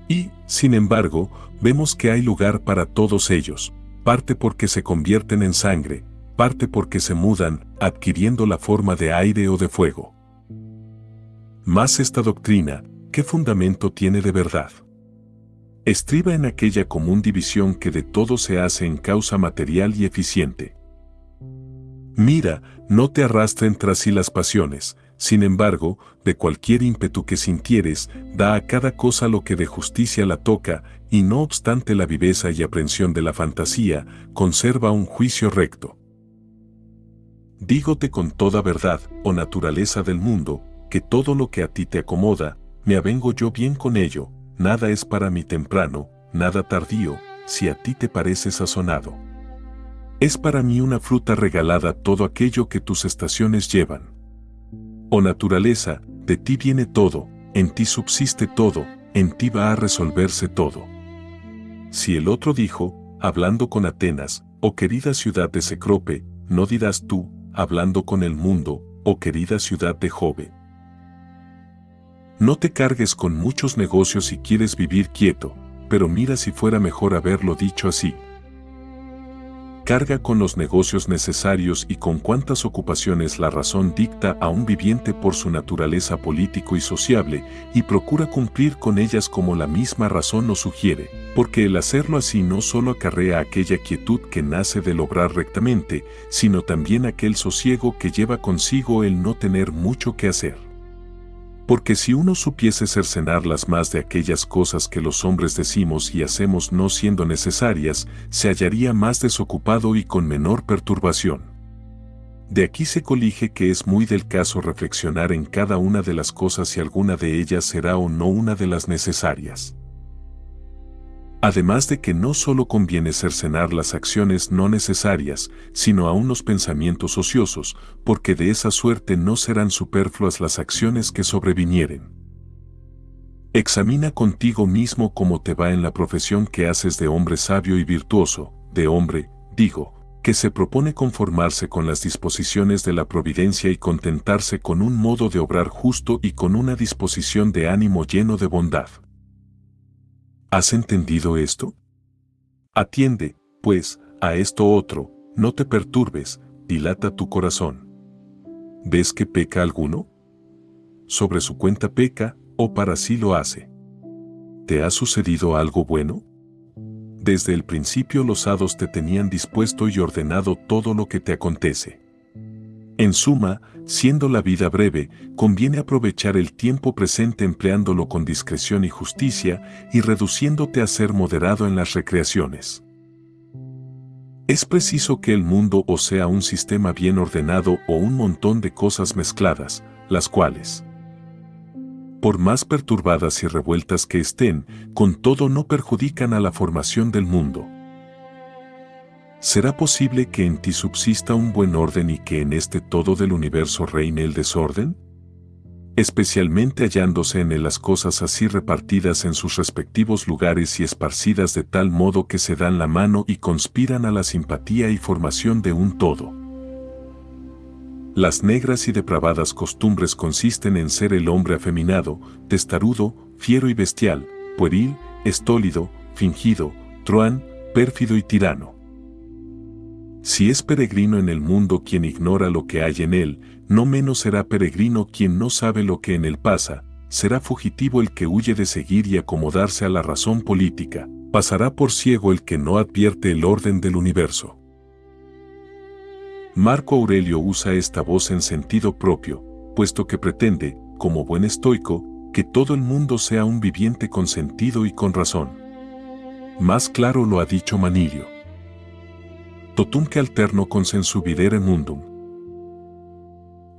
Speaker 1: Y, sin embargo, vemos que hay lugar para todos ellos, parte porque se convierten en sangre, parte porque se mudan, adquiriendo la forma de aire o de fuego. Mas esta doctrina, ¿qué fundamento tiene de verdad? Estriba en aquella común división que de todo se hace en causa material y eficiente. Mira, no te arrastren tras sí las pasiones, sin embargo, de cualquier ímpetu que sintieres, da a cada cosa lo que de justicia la toca, y no obstante la viveza y aprensión de la fantasía, conserva un juicio recto. Dígote con toda verdad, oh naturaleza del mundo, que todo lo que a ti te acomoda, me avengo yo bien con ello, nada es para mí temprano, nada tardío, si a ti te parece sazonado. Es para mí una fruta regalada todo aquello que tus estaciones llevan. Oh naturaleza, de ti viene todo, en ti subsiste todo, en ti va a resolverse todo. Si el otro dijo, hablando con Atenas, oh querida ciudad de Cecrope, no dirás tú, hablando con el mundo, oh querida ciudad de Jove. No te cargues con muchos negocios si quieres vivir quieto, pero mira si fuera mejor haberlo dicho así. Carga con los negocios necesarios y con cuantas ocupaciones la razón dicta a un viviente por su naturaleza político y sociable, y procura cumplir con ellas como la misma razón nos sugiere, porque el hacerlo así no solo acarrea aquella quietud que nace del obrar rectamente, sino también aquel sosiego que lleva consigo el no tener mucho que hacer. Porque si uno supiese cercenar las más de aquellas cosas que los hombres decimos y hacemos no siendo necesarias, se hallaría más desocupado y con menor perturbación. De aquí se colige que es muy del caso reflexionar en cada una de las cosas si alguna de ellas será o no una de las necesarias. Además de que no solo conviene cercenar las acciones no necesarias, sino aun los pensamientos ociosos, porque de esa suerte no serán superfluas las acciones que sobrevinieren. Examina contigo mismo cómo te va en la profesión que haces de hombre sabio y virtuoso, de hombre, digo, que se propone conformarse con las disposiciones de la providencia y contentarse con un modo de obrar justo y con una disposición de ánimo lleno de bondad. ¿Has entendido esto? Atiende, pues, a esto otro, no te perturbes, dilata tu corazón. ¿Ves que peca alguno? Sobre su cuenta peca, o para sí lo hace. ¿Te ha sucedido algo bueno? Desde el principio los hados te tenían dispuesto y ordenado todo lo que te acontece. En suma, siendo la vida breve, conviene aprovechar el tiempo presente empleándolo con discreción y justicia y reduciéndote a ser moderado en las recreaciones. Es preciso que el mundo o sea un sistema bien ordenado o un montón de cosas mezcladas, las cuales, por más perturbadas y revueltas que estén, con todo no perjudican a la formación del mundo. ¿Será posible que en ti subsista un buen orden y que en este todo del universo reine el desorden? Especialmente hallándose en él las cosas así repartidas en sus respectivos lugares y esparcidas de tal modo que se dan la mano y conspiran a la simpatía y formación de un todo. Las negras y depravadas costumbres consisten en ser el hombre afeminado, testarudo, fiero y bestial, pueril, estólido, fingido, truán, pérfido y tirano. Si es peregrino en el mundo quien ignora lo que hay en él, no menos será peregrino quien no sabe lo que en él pasa, será fugitivo el que huye de seguir y acomodarse a la razón política, pasará por ciego el que no advierte el orden del universo. Marco Aurelio usa esta voz en sentido propio, puesto que pretende, como buen estoico, que todo el mundo sea un viviente con sentido y con razón. Más claro lo ha dicho Manilio. Totumque alterno consensu videre mundum.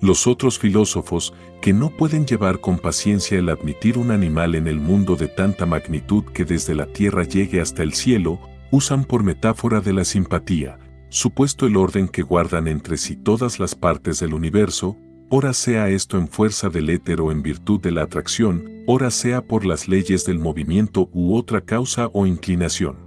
Speaker 1: Los otros filósofos, que no pueden llevar con paciencia el admitir un animal en el mundo de tanta magnitud que desde la tierra llegue hasta el cielo, usan por metáfora de la simpatía, supuesto el orden que guardan entre sí todas las partes del universo, ora sea esto en fuerza del éter o en virtud de la atracción, ora sea por las leyes del movimiento u otra causa o inclinación.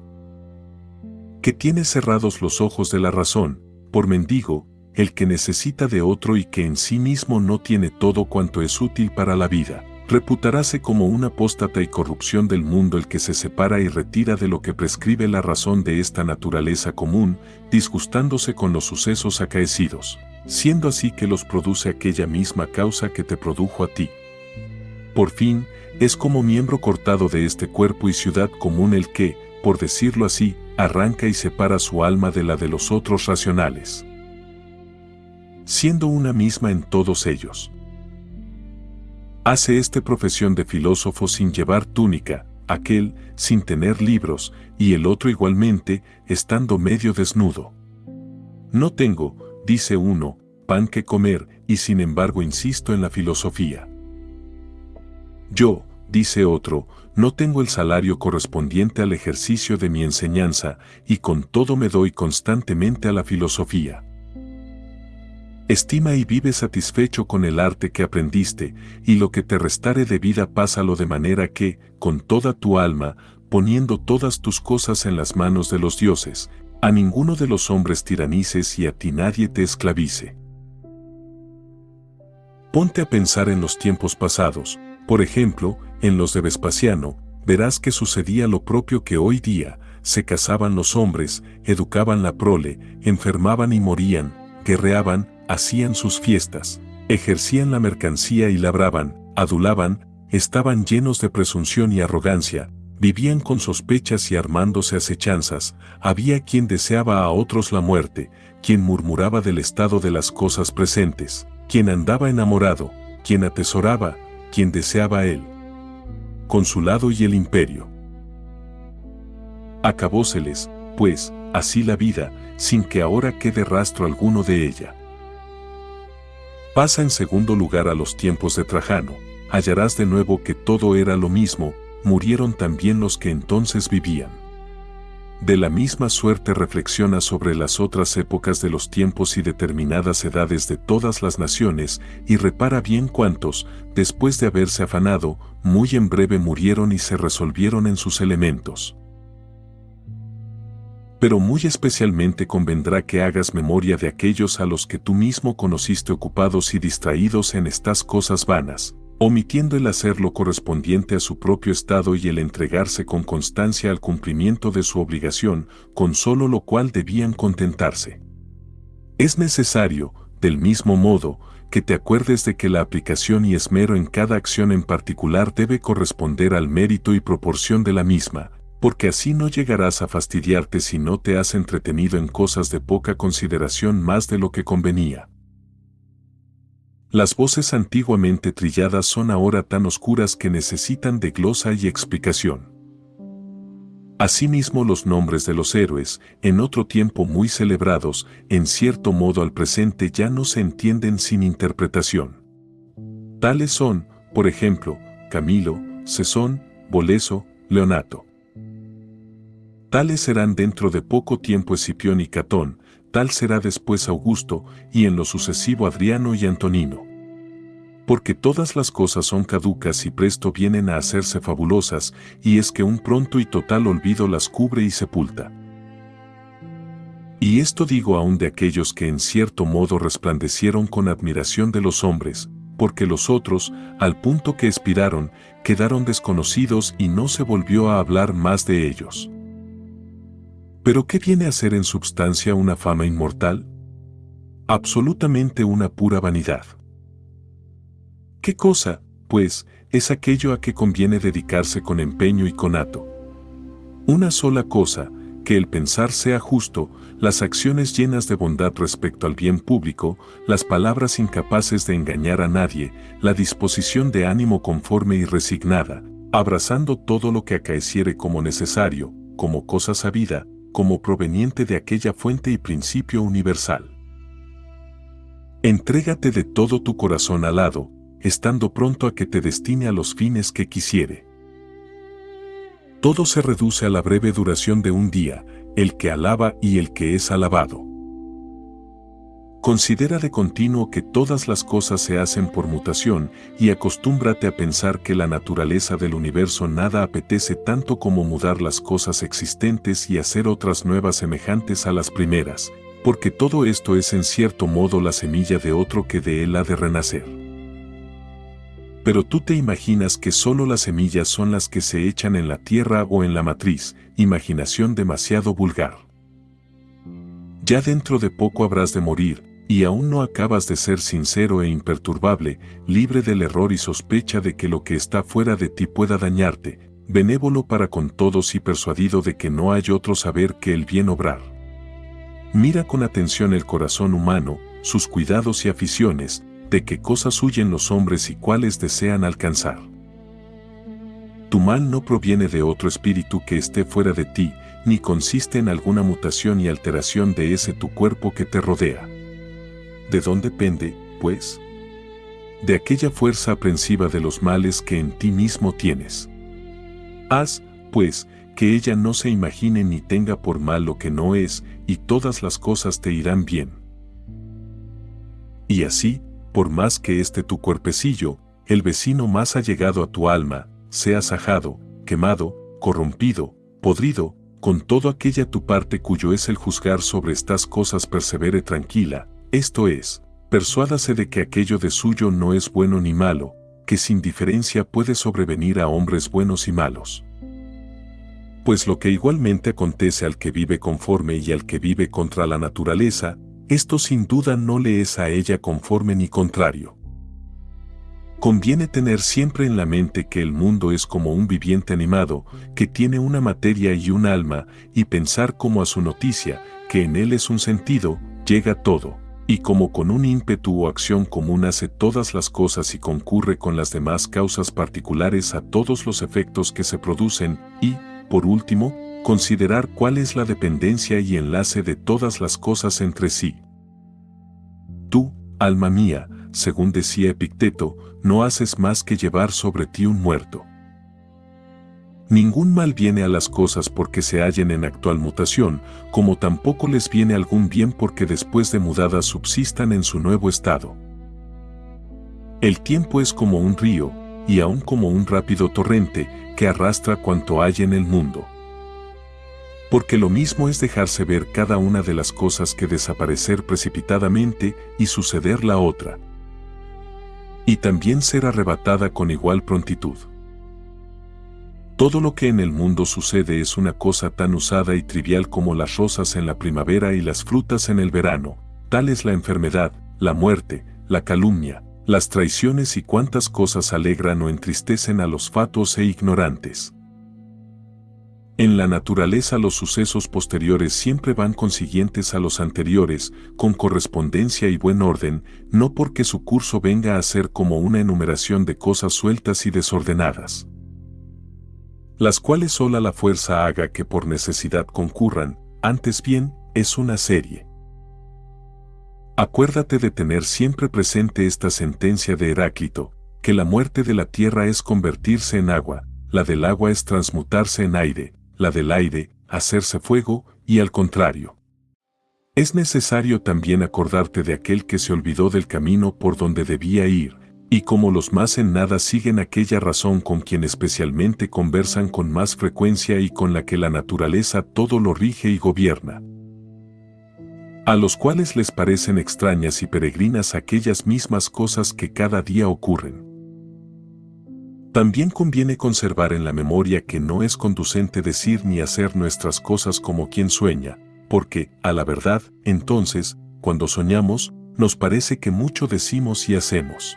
Speaker 1: Que tiene cerrados los ojos de la razón, por mendigo, el que necesita de otro y que en sí mismo no tiene todo cuanto es útil para la vida, reputaráse como un apóstata y corrupción del mundo el que se separa y retira de lo que prescribe la razón de esta naturaleza común, disgustándose con los sucesos acaecidos, siendo así que los produce aquella misma causa que te produjo a ti. Por fin, es como miembro cortado de este cuerpo y ciudad común el que, por decirlo así, arranca y separa su alma de la de los otros racionales, siendo una misma en todos ellos. Hace este profesión de filósofo sin llevar túnica, aquel sin tener libros, y el otro igualmente, estando medio desnudo. No tengo, dice uno, pan que comer, y sin embargo insisto en la filosofía. Yo, dice otro, no tengo el salario correspondiente al ejercicio de mi enseñanza, y con todo me doy constantemente a la filosofía. Estima y vive satisfecho con el arte que aprendiste, y lo que te restare de vida pásalo de manera que, con toda tu alma, poniendo todas tus cosas en las manos de los dioses, a ninguno de los hombres tiranices y a ti nadie te esclavice. Ponte a pensar en los tiempos pasados, por ejemplo, en los de Vespasiano, verás que sucedía lo propio que hoy día, se casaban los hombres, educaban la prole, enfermaban y morían, guerreaban, hacían sus fiestas, ejercían la mercancía y labraban, adulaban, estaban llenos de presunción y arrogancia, vivían con sospechas y armándose acechanzas, había quien deseaba a otros la muerte, quien murmuraba del estado de las cosas presentes, quien andaba enamorado, quien atesoraba, quien deseaba el consulado y el imperio. Acabóseles, pues, así la vida, sin que ahora quede rastro alguno de ella. Pasa en segundo lugar a los tiempos de Trajano, hallarás de nuevo que todo era lo mismo, murieron también los que entonces vivían. De la misma suerte reflexiona sobre las otras épocas de los tiempos y determinadas edades de todas las naciones, y repara bien cuántos, después de haberse afanado, muy en breve murieron y se resolvieron en sus elementos. Pero muy especialmente convendrá que hagas memoria de aquellos a los que tú mismo conociste ocupados y distraídos en estas cosas vanas, omitiendo el hacer lo correspondiente a su propio estado y el entregarse con constancia al cumplimiento de su obligación, con solo lo cual debían contentarse. Es necesario, del mismo modo, que te acuerdes de que la aplicación y esmero en cada acción en particular debe corresponder al mérito y proporción de la misma, porque así no llegarás a fastidiarte si no te has entretenido en cosas de poca consideración más de lo que convenía. Las voces antiguamente trilladas son ahora tan oscuras que necesitan de glosa y explicación. Asimismo los nombres de los héroes, en otro tiempo muy celebrados, en cierto modo al presente ya no se entienden sin interpretación. Tales son, por ejemplo, Camilo, Cesón, Boleso, Leonato. Tales serán dentro de poco tiempo Escipión y Catón, tal será después Augusto, y en lo sucesivo Adriano y Antonino. Porque todas las cosas son caducas y presto vienen a hacerse fabulosas, y es que un pronto y total olvido las cubre y sepulta. Y esto digo aún de aquellos que en cierto modo resplandecieron con admiración de los hombres, porque los otros, al punto que expiraron, quedaron desconocidos y no se volvió a hablar más de ellos. ¿Pero qué viene a ser en substancia una fama inmortal? Absolutamente una pura vanidad. ¿Qué cosa, pues, es aquello a que conviene dedicarse con empeño y conato? Una sola cosa, que el pensar sea justo, las acciones llenas de bondad respecto al bien público, las palabras incapaces de engañar a nadie, la disposición de ánimo conforme y resignada, abrazando todo lo que acaeciere como necesario, como cosa sabida, como proveniente de aquella fuente y principio universal. Entrégate de todo tu corazón al hado, estando pronto a que te destine a los fines que quisiere. Todo se reduce a la breve duración de un día, el que alaba y el que es alabado. Considera de continuo que todas las cosas se hacen por mutación y acostúmbrate a pensar que la naturaleza del universo nada apetece tanto como mudar las cosas existentes y hacer otras nuevas semejantes a las primeras, porque todo esto es en cierto modo la semilla de otro que de él ha de renacer. Pero tú te imaginas que solo las semillas son las que se echan en la tierra o en la matriz, imaginación demasiado vulgar. Ya dentro de poco habrás de morir, y aún no acabas de ser sincero e imperturbable, libre del error y sospecha de que lo que está fuera de ti pueda dañarte, benévolo para con todos y persuadido de que no hay otro saber que el bien obrar. Mira con atención el corazón humano, sus cuidados y aficiones, de qué cosas huyen los hombres y cuáles desean alcanzar. Tu mal no proviene de otro espíritu que esté fuera de ti, ni consiste en alguna mutación y alteración de ese tu cuerpo que te rodea. ¿De dónde pende, pues? De aquella fuerza aprensiva de los males que en ti mismo tienes. Haz, pues, que ella no se imagine ni tenga por mal lo que no es, y todas las cosas te irán bien. Y así, por más que tu cuerpecillo, el vecino más allegado a tu alma, sea sajado, quemado, corrompido, podrido, con todo aquella tu parte cuyo es el juzgar sobre estas cosas persevere tranquila, esto es, persuádase de que aquello de suyo no es bueno ni malo, que sin diferencia puede sobrevenir a hombres buenos y malos. Pues lo que igualmente acontece al que vive conforme y al que vive contra la naturaleza, esto sin duda no le es a ella conforme ni contrario. Conviene tener siempre en la mente que el mundo es como un viviente animado, que tiene una materia y un alma, y pensar como a su noticia, que en él es un sentido, llega todo, y como con un ímpetu o acción común hace todas las cosas y concurre con las demás causas particulares a todos los efectos que se producen, y, por último, considerar cuál es la dependencia y enlace de todas las cosas entre sí. Tú, alma mía, según decía Epicteto, no haces más que llevar sobre ti un muerto. Ningún mal viene a las cosas porque se hallen en actual mutación, como tampoco les viene algún bien porque después de mudadas subsistan en su nuevo estado. El tiempo es como un río, y aún como un rápido torrente, que arrastra cuanto hay en el mundo. Porque lo mismo es dejarse ver cada una de las cosas que desaparecer precipitadamente y suceder la otra. Y también ser arrebatada con igual prontitud. Todo lo que en el mundo sucede es una cosa tan usada y trivial como las rosas en la primavera y las frutas en el verano, tal es la enfermedad, la muerte, la calumnia, las traiciones y cuantas cosas alegran o entristecen a los fatuos e ignorantes. En la naturaleza los sucesos posteriores siempre van consiguientes a los anteriores, con correspondencia y buen orden, no porque su curso venga a ser como una enumeración de cosas sueltas y desordenadas, las cuales sola la fuerza haga que por necesidad concurran, antes bien, es una serie. Acuérdate de tener siempre presente esta sentencia de Heráclito, que la muerte de la tierra es convertirse en agua, la del agua es transmutarse en aire, la del aire, hacerse fuego, y al contrario. Es necesario también acordarte de aquel que se olvidó del camino por donde debía ir, y como los más en nada siguen aquella razón con quien especialmente conversan con más frecuencia y con la que la naturaleza todo lo rige y gobierna. A los cuales les parecen extrañas y peregrinas aquellas mismas cosas que cada día ocurren. También conviene conservar en la memoria que no es conducente decir ni hacer nuestras cosas como quien sueña, porque, a la verdad, entonces, cuando soñamos, nos parece que mucho decimos y hacemos.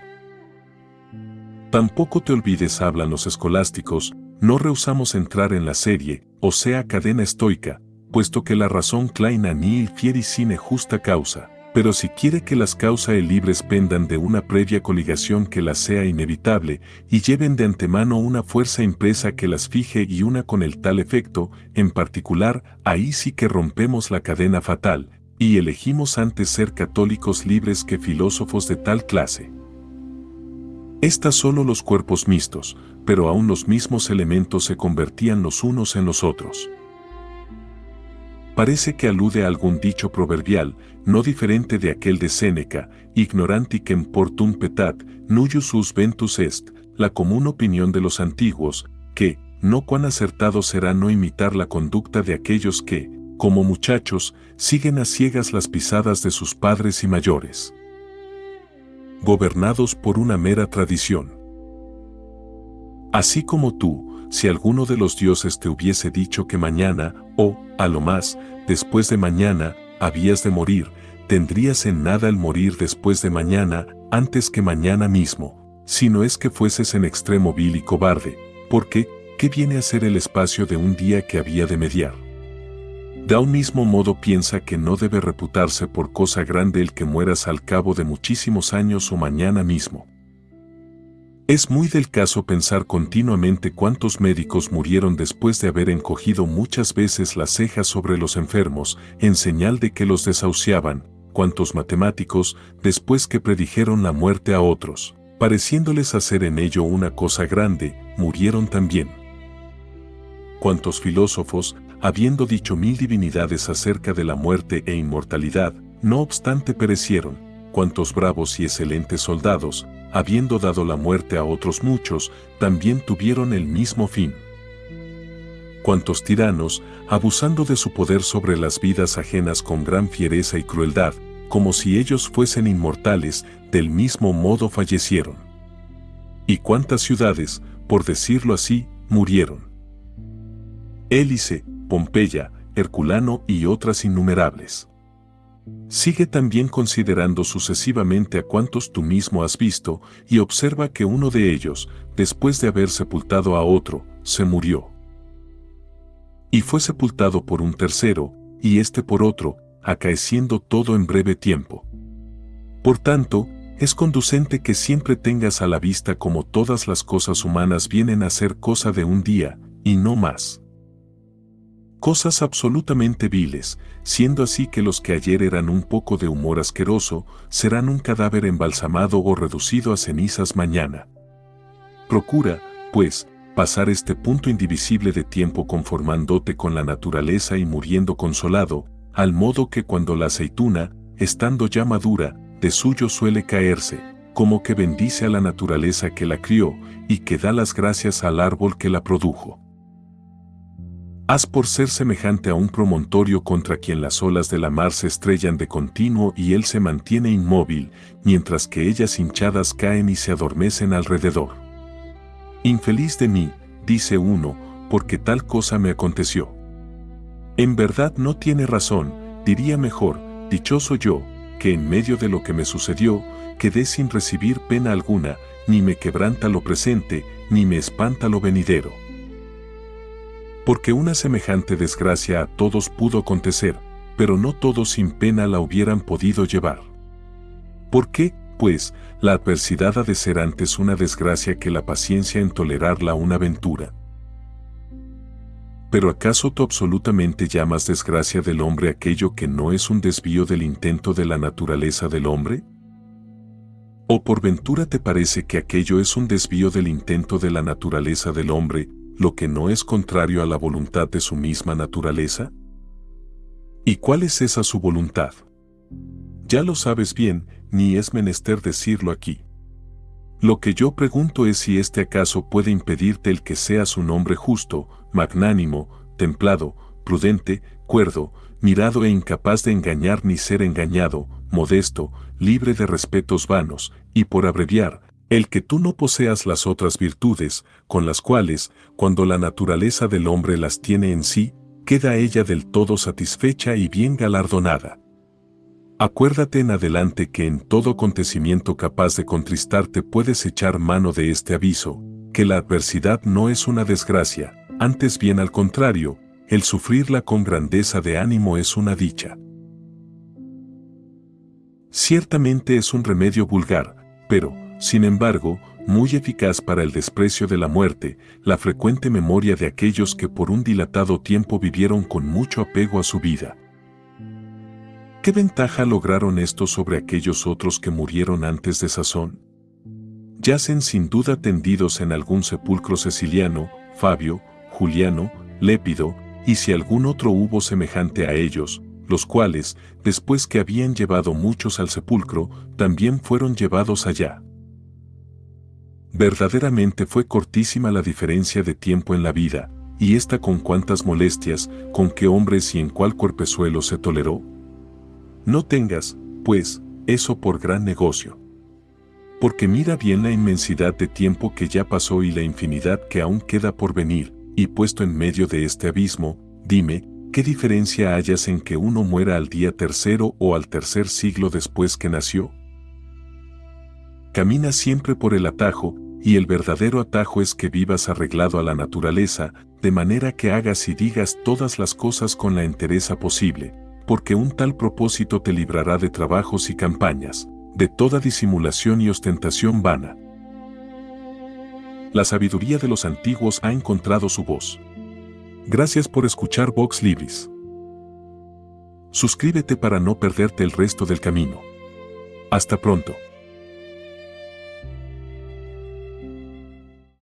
Speaker 1: Tampoco te olvides, hablan los escolásticos, no rehusamos entrar en la serie, o sea cadena estoica, puesto que la razón claina nihil fieri sine justa causa, pero si quiere que las causae libres pendan de una previa coligación que las sea inevitable, y lleven de antemano una fuerza impresa que las fije y una con el tal efecto, en particular, ahí sí que rompemos la cadena fatal, y elegimos antes ser católicos libres que filósofos de tal clase. Estas solo los cuerpos mixtos, pero aún los mismos elementos se convertían los unos en los otros. Parece que alude a algún dicho proverbial, no diferente de aquel de Séneca, ignoranti quem portum petat, nullus us ventus est, la común opinión de los antiguos, que, no cuán acertado será no imitar la conducta de aquellos que, como muchachos, siguen a ciegas las pisadas de sus padres y mayores, gobernados por una mera tradición. Así como tú, si alguno de los dioses te hubiese dicho que mañana, o, a lo más, después de mañana, habías de morir, tendrías en nada el morir después de mañana, antes que mañana mismo, si no es que fueses en extremo vil y cobarde, porque, ¿qué viene a ser el espacio de un día que había de mediar? De un mismo modo piensa que no debe reputarse por cosa grande el que mueras al cabo de muchísimos años o mañana mismo. Es muy del caso pensar continuamente cuántos médicos murieron después de haber encogido muchas veces las cejas sobre los enfermos, en señal de que los desahuciaban, cuántos matemáticos, después que predijeron la muerte a otros, pareciéndoles hacer en ello una cosa grande, murieron también. Cuántos filósofos, habiendo dicho 1000 divinidades acerca de la muerte e inmortalidad, no obstante perecieron, cuántos bravos y excelentes soldados, habiendo dado la muerte a otros muchos, también tuvieron el mismo fin. Cuántos tiranos, abusando de su poder sobre las vidas ajenas con gran fiereza y crueldad, como si ellos fuesen inmortales, del mismo modo fallecieron. Y cuántas ciudades, por decirlo así, murieron. Hélice, Pompeya, Herculano y otras innumerables. Sigue también considerando sucesivamente a cuantos tú mismo has visto y observa que uno de ellos, después de haber sepultado a otro, se murió. Y fue sepultado por un tercero, y éste por otro, acaeciendo todo en breve tiempo. Por tanto, es conducente que siempre tengas a la vista como todas las cosas humanas vienen a ser cosa de un día, y no más. Cosas absolutamente viles, siendo así que los que ayer eran un poco de humor asqueroso, serán un cadáver embalsamado o reducido a cenizas mañana. Procura, pues, pasar este punto indivisible de tiempo conformándote con la naturaleza y muriendo consolado, al modo que cuando la aceituna, estando ya madura, de suyo suele caerse, como que bendice a la naturaleza que la crió, y que da las gracias al árbol que la produjo. Haz por ser semejante a un promontorio contra quien las olas de la mar se estrellan de continuo y él se mantiene inmóvil, mientras que ellas hinchadas caen y se adormecen alrededor. Infeliz de mí, dice uno, porque tal cosa me aconteció. En verdad no tiene razón, diría mejor, dichoso yo, que en medio de lo que me sucedió, quedé sin recibir pena alguna, ni me quebranta lo presente, ni me espanta lo venidero. Porque una semejante desgracia a todos pudo acontecer, pero no todos sin pena la hubieran podido llevar. ¿Por qué, pues, la adversidad ha de ser antes una desgracia que la paciencia en tolerarla una ventura? ¿Pero acaso tú absolutamente llamas desgracia del hombre aquello que no es un desvío del intento de la naturaleza del hombre? ¿O por ventura te parece que aquello es un desvío del intento de la naturaleza del hombre, lo que no es contrario a la voluntad de su misma naturaleza? ¿Y cuál es esa su voluntad? Ya lo sabes bien, ni es menester decirlo aquí. Lo que yo pregunto es si este acaso puede impedirte el que seas un hombre justo, magnánimo, templado, prudente, cuerdo, mirado e incapaz de engañar ni ser engañado, modesto, libre de respetos vanos, y por abreviar, el que tú no poseas las otras virtudes, con las cuales, cuando la naturaleza del hombre las tiene en sí, queda ella del todo satisfecha y bien galardonada. Acuérdate en adelante que en todo acontecimiento capaz de contristarte puedes echar mano de este aviso, que la adversidad no es una desgracia, antes bien al contrario, el sufrirla con grandeza de ánimo es una dicha. Ciertamente es un remedio vulgar, pero, sin embargo, muy eficaz para el desprecio de la muerte, la frecuente memoria de aquellos que por un dilatado tiempo vivieron con mucho apego a su vida. ¿Qué ventaja lograron estos sobre aquellos otros que murieron antes de sazón? Yacen sin duda tendidos en algún sepulcro Ceciliano, Fabio, Juliano, Lépido, y si algún otro hubo semejante a ellos, los cuales, después que habían llevado muchos al sepulcro, también fueron llevados allá. Verdaderamente fue cortísima la diferencia de tiempo en la vida, y esta con cuántas molestias, con qué hombres y en cuál cuerpezuelo se toleró. No tengas, pues, eso por gran negocio. Porque mira bien la inmensidad de tiempo que ya pasó y la infinidad que aún queda por venir, y puesto en medio de este abismo, dime, ¿qué diferencia hayas en que uno muera al día tercero o al tercer siglo después que nació? Camina siempre por el atajo, y el verdadero atajo es que vivas arreglado a la naturaleza, de manera que hagas y digas todas las cosas con la entereza posible, porque un tal propósito te librará de trabajos y campañas, de toda disimulación y ostentación vana. La sabiduría de los antiguos ha encontrado su voz. Gracias por escuchar Vox Libris. Suscríbete para no perderte el resto del camino. Hasta pronto.